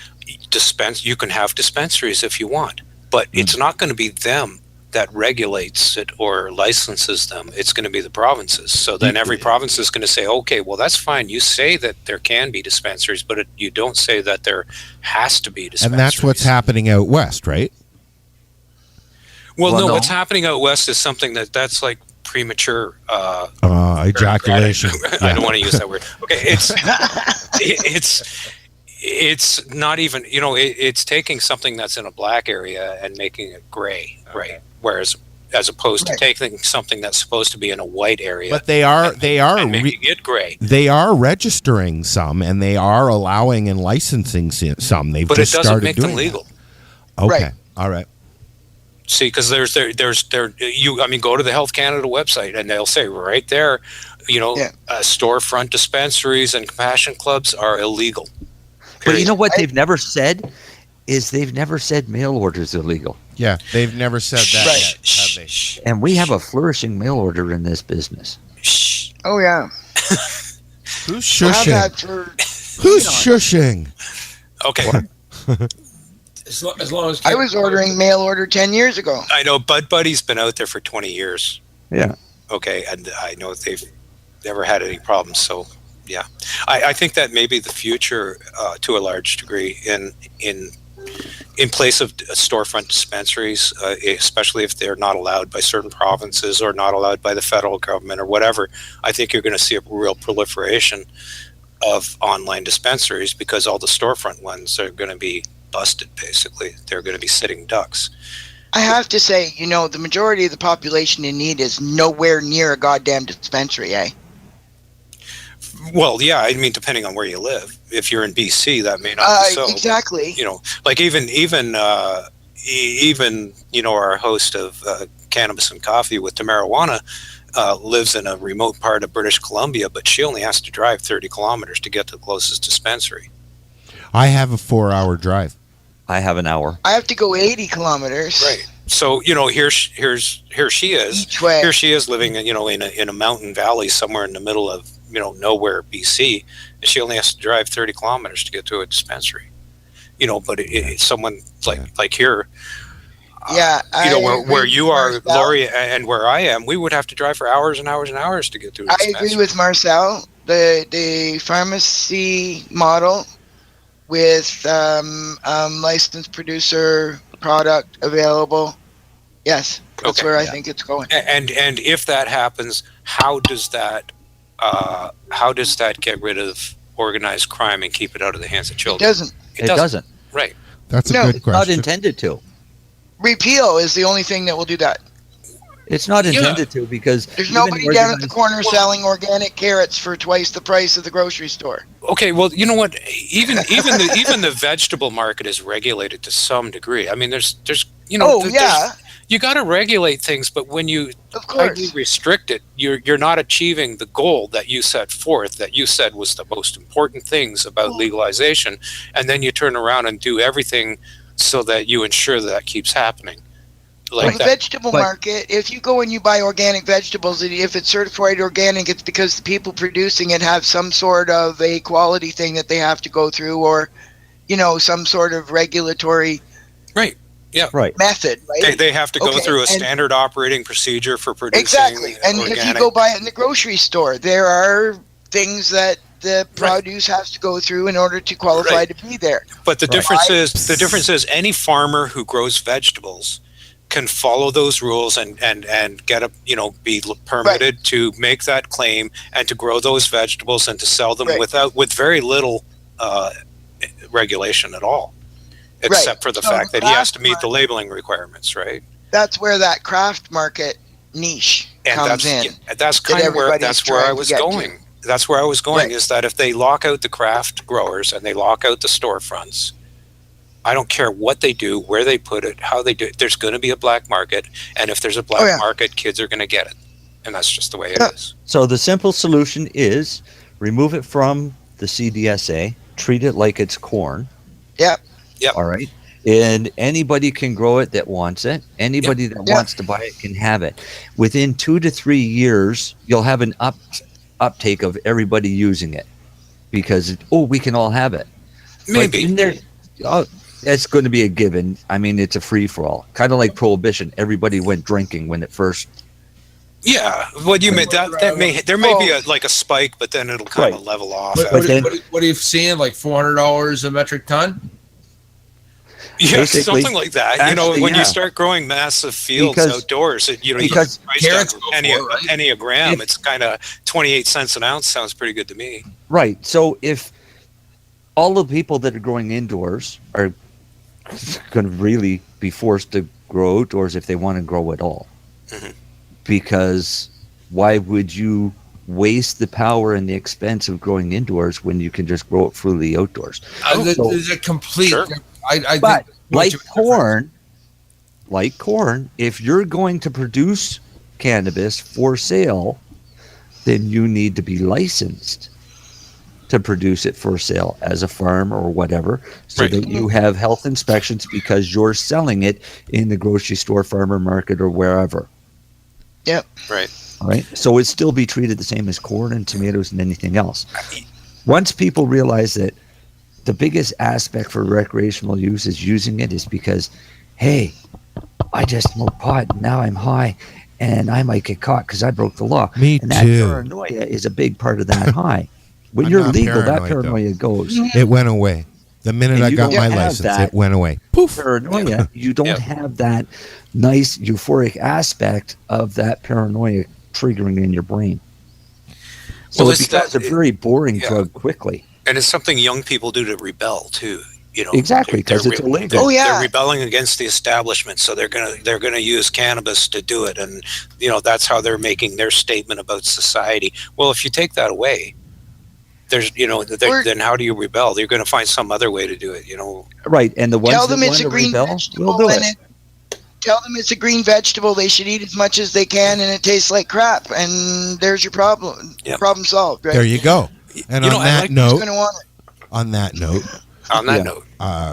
you can have dispensaries if you want, but it's not going to be them that regulates it or licenses them. It's going to be the provinces. So then every province is going to say, okay, well, that's fine. You say that there can be dispensaries, but you don't say that there has to be dispensaries.
And that's what's happening out west, right?
Well, no, what's happening out west is something that's like premature
ejaculation.
I don't want to use that word. Okay, it's not even, it's taking something that's in a black area and making it gray, right? Whereas, as opposed to taking something that's supposed to be in a white area,
but they are
making it gray.
They are registering some, and they are allowing and licensing some. They've
but
just
it doesn't
started
make
doing
them legal.
That. Okay, all right.
See, because go to the Health Canada website and they'll say right there, storefront dispensaries and compassion clubs are illegal.
But you know what they've never said is they've never said mail orders illegal.
Yeah, they've never said that
Right.
yet, have they?
And we have a flourishing mail order in this business.
Oh yeah.
Who's
Have
shushing?
that for
Who's shushing?
Okay.
As long as
I was ordering mail order 10 years ago.
I know Bud Buddy's been out there for 20 years.
Yeah.
Okay, and I know they've never had any problems. So, yeah, I think that may be the future to a large degree in place of storefront dispensaries, especially if they're not allowed by certain provinces or not allowed by the federal government or whatever. I think you're going to see a real proliferation of online dispensaries because all the storefront ones are going to be busted. Basically, they're going to be sitting ducks.
I have to say, the majority of the population in need is nowhere near a goddamn dispensary, eh?
Well, yeah, I mean, depending on where you live. If you're in BC, that may not be so.
Exactly.
Like even our host of Cannabis and Coffee with the Marijuana lives in a remote part of British Columbia, but she only has to drive 30 kilometers to get to the closest dispensary.
I have a 4-hour drive.
I have an hour.
I have to go 80 kilometers.
Right. So here she is.
Each way.
Here she is living in a mountain valley somewhere in the middle of nowhere, BC, and she only has to drive 30 kilometers to get to a dispensary. But someone like here,
yeah,
where you are, Lori, and where I am, we would have to drive for hours and hours and hours to get to a dispensary.
I agree with Marcel. The pharmacy model with licensed producer product available. Yes, that's where I think it's going.
And if that happens, how does that get rid of organized crime and keep it out of the hands of children?
It
doesn't.
Right.
That's a good question.
Not intended to.
Repeal is the only thing that will do that.
It's not intended to because
there's nobody down at the corner selling organic carrots for twice the price of the grocery store.
Okay, well, you know what? Even the vegetable market is regulated to some degree. I mean, there's you got to regulate things, but when you restrict it, you're not achieving the goal that you set forth, that you said was the most important things about legalization, and then you turn around and do everything so that you ensure that keeps happening. Like
the vegetable market, if you go and you buy organic vegetables, if it's certified organic, it's because the people producing it have some sort of a quality thing that they have to go through, or some sort of regulatory method, right?
They have to go through a standard operating procedure for producing
exactly. And
organic.
If you go buy it in the grocery store, there are things that the produce has to go through in order to qualify to be there.
But the difference is any farmer who grows vegetables can follow those rules and get be permitted to make that claim and to grow those vegetables and to sell them with very little regulation at all, except for the fact that he has to meet the labeling requirements, right?
That's where that craft market niche comes in.
That's kind of where I was going. That's where I was going is that if they lock out the craft growers and they lock out the storefronts, I don't care what they do, where they put it, how they do it. There's going to be a black market, and if there's a black market, kids are going to get it, and that's just the way it is.
So the simple solution is remove it from the CDSA, treat it like it's corn.
Yep.
All right. And anybody can grow it that wants it. Anybody that wants to buy it can have it. Within 2 to 3 years, you'll have an uptake of everybody using it because we can all have it.
Maybe.
It's going to be a given. I mean, it's a free for all, kind of like Prohibition. Everybody went drinking when it first.
Yeah, what you meant there may be a spike, but then it'll kind of level off.
What are you seeing? Like $400 a metric ton?
Yeah, something like that. Actually, when you start growing massive fields outdoors,
because
carrots penny a gram, it's kind of 28 cents an ounce. Sounds pretty good to me.
Right. So if all the people that are growing indoors are going to really be forced to grow outdoors if they want to grow at all. Mm-hmm. Because why would you waste the power and the expense of growing indoors when you can just grow it freely outdoors?
There's a complete... Sure.
But like corn, if you're going to produce cannabis for sale, then you need to be licensed to produce it for sale as a farm or whatever, so that you have health inspections because you're selling it in the grocery store, farmer market, or wherever.
Yep.
Right.
All right. So it'd still be treated the same as corn and tomatoes and anything else. Once people realize that the biggest aspect for recreational use is using it is because, hey, I just smoked pot and now I'm high and I might get caught because I broke the law.
Me
and that
too.
paranoia is a big part of that high. When
I'm
you're
not
legal, that
paranoid,
paranoia goes.
It went away. The minute
And
I
you
got
don't
my
have
license,
that
it went away. Poof.
Paranoia. You don't have that nice euphoric aspect of that paranoia triggering in your brain. So
Well,
it becomes a very boring drug quickly.
And it's something young people do to rebel too. You know,
Exactly, because it's illegal.
They're rebelling against the establishment, so they're gonna use cannabis to do it, and you know that's how they're making their statement about society. Well, if you take that away, there's then how do you rebel? You're going to find some other way to do it. You know,
right? And the ones
Tell them
that
it's
want
a
to
green
rebel
vegetable
will do
and tell them it's a green vegetable. They should eat as much as they can, and it tastes like crap. And there's your problem.
Yep.
Problem solved. Right?
There you go. And on that note,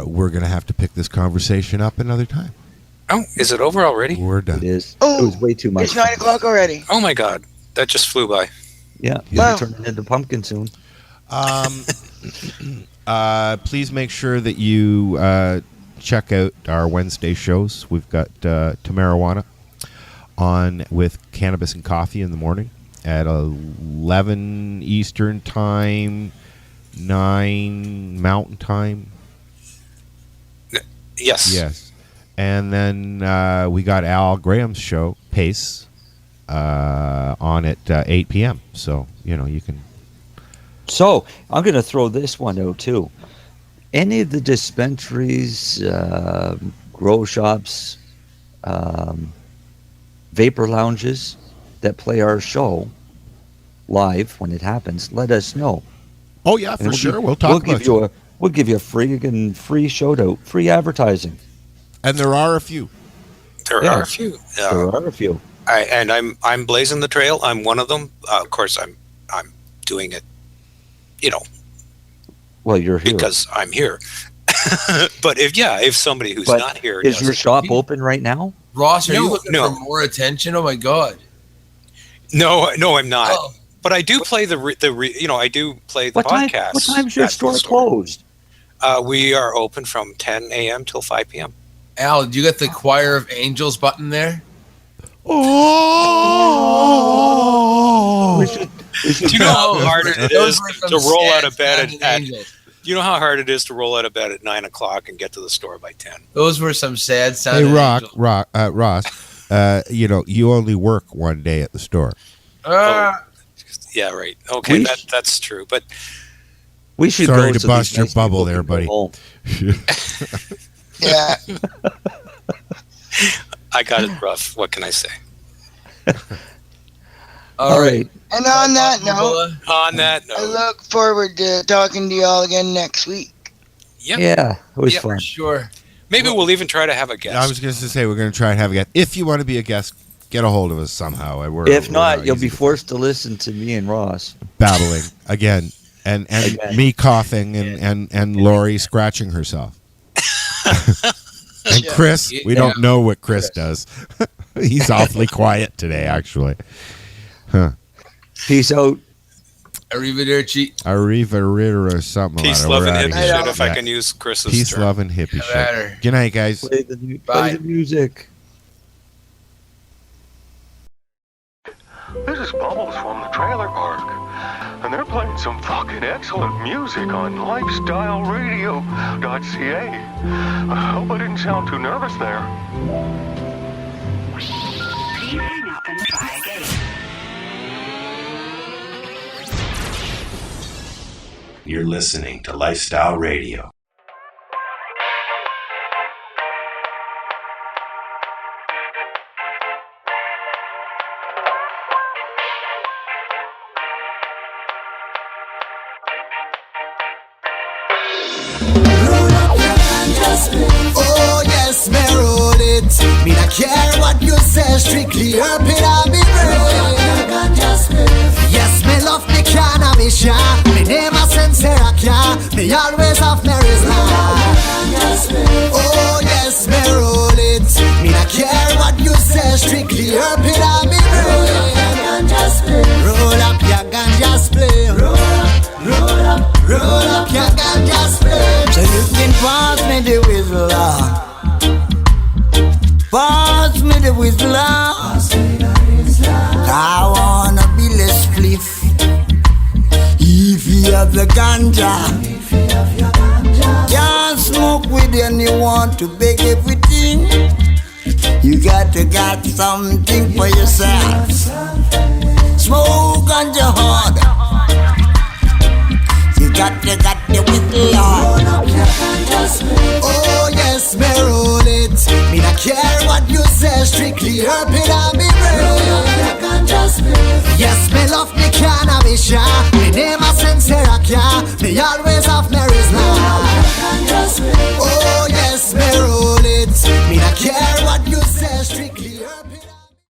we're going to have to pick this conversation up another time.
Oh, is it over already?
We're done.
It is.
Oh,
it was way too much.
It's 9 o'clock already.
Oh my God, that just flew by.
Yeah,
Wow.
you'll be turning into pumpkin soon.
Please make sure that you check out our Wednesday shows. We've got To Marijuana on with Cannabis and Coffee in the morning at 11 Eastern Time, 9 Mountain Time.
Yes.
Yes. And then we got Al Graham's show, Pace, on at 8 p.m. So, you can...
So, I'm going to throw this one out, too. Any of the dispensaries, grow shops, vapor lounges that play our show live when it happens, let us know.
Oh, yeah, for sure. We'll talk about it.
We'll give you a free shout out, free advertising.
And there are a few.
There are a few.
There are a few.
I'm blazing the trail. I'm one of them. Of course, I'm doing it.
Well, you're here
because I'm here. But if somebody who's not here
is your shop open right now,
Ross? Are you looking for more attention? Oh my God!
No, I'm not. Oh. But I do play I do play the podcast.
What time's your store closed?
We are open from 10 a.m. till 5 p.m.
Al, do you got the Choir of Angels button there?
Oh! Do you know how hard it is to roll out of bed at you know how hard it is to roll out of bed at 9 o'clock and get to the store by 10?
Those were some sad sounding.
Hey, Ross, you only work one day at the store.
Yeah, right. Okay, that's true. But
we should
sorry to bust your bubble there, buddy.
Yeah.
I got it rough. What can I say?
All right.
And on that note,
I
look forward to talking to you all again next week.
Yep.
Yeah, it was fun.
Sure.
Maybe we'll even try to have a guest.
I was going to say we're going to try and have a guest. If you want to be a guest, get a hold of us somehow.
If not, you'll be forced to listen to me and Ross
babbling again, and me coughing and Lori scratching herself. And Chris, we don't know what Chris does. He's awfully quiet today, actually. Huh.
Peace out.
Arrivederci.
Arrivederci or something.
Peace, love, and hippie shit, if I can use Chris's
Peace,
term.
love, and hippie shit. Good night, guys.
Play the music.
This is Bubbles from the trailer park, and they're playing some fucking excellent music on lifestyleradio.ca. I hope I didn't sound too nervous there.
Please hang up and try again.
You're listening to Lifestyle Radio.
Oh yes, me roll it. Me not care what you say, strictly herb it and be brave. Yes, me love the cannabis, yeah. Me never send Me always have Mary's life. Oh yes, me roll it. Me not care what you say, strictly herb it on me brain. Roll up your ganja spray. Roll up your ganja spray. So you can pass me the whistle. Pass me the whistle. I wanna be less spliff. If you have the ganja, can't smoke with anyone to beg everything. You got something for yourself. Smoke ganja hard. You got with love. Oh yes, me roll it. Me not care what you say, strictly herb it on me brain. Yes, me love me cannabis, yeah. Me name a sincere, yeah. Me always have Mary's life. Oh yes, me roll it. Me not care what you say, strictly herb it on me.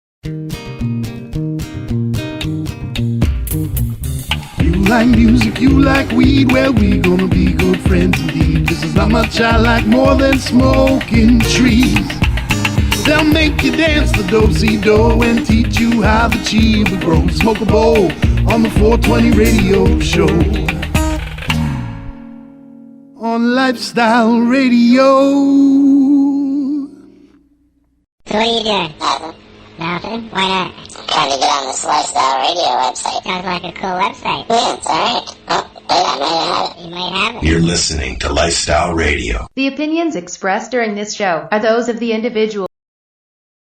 You like music, you like weed, well we gonna be good friends indeed. This is how much I like more than smoking trees. They'll make you dance the do-si-do and teach you how the chiva grows. Smoke a bowl on the 420 radio show. On Lifestyle Radio.
So what are you doing? Nothing. Why not?
I'm trying to get on this Lifestyle Radio website.
Sounds like a cool website.
Yeah, it's alright. Oh, wait, I might have it.
You might have it.
You're listening to Lifestyle Radio.
The opinions expressed during this show are those of the individual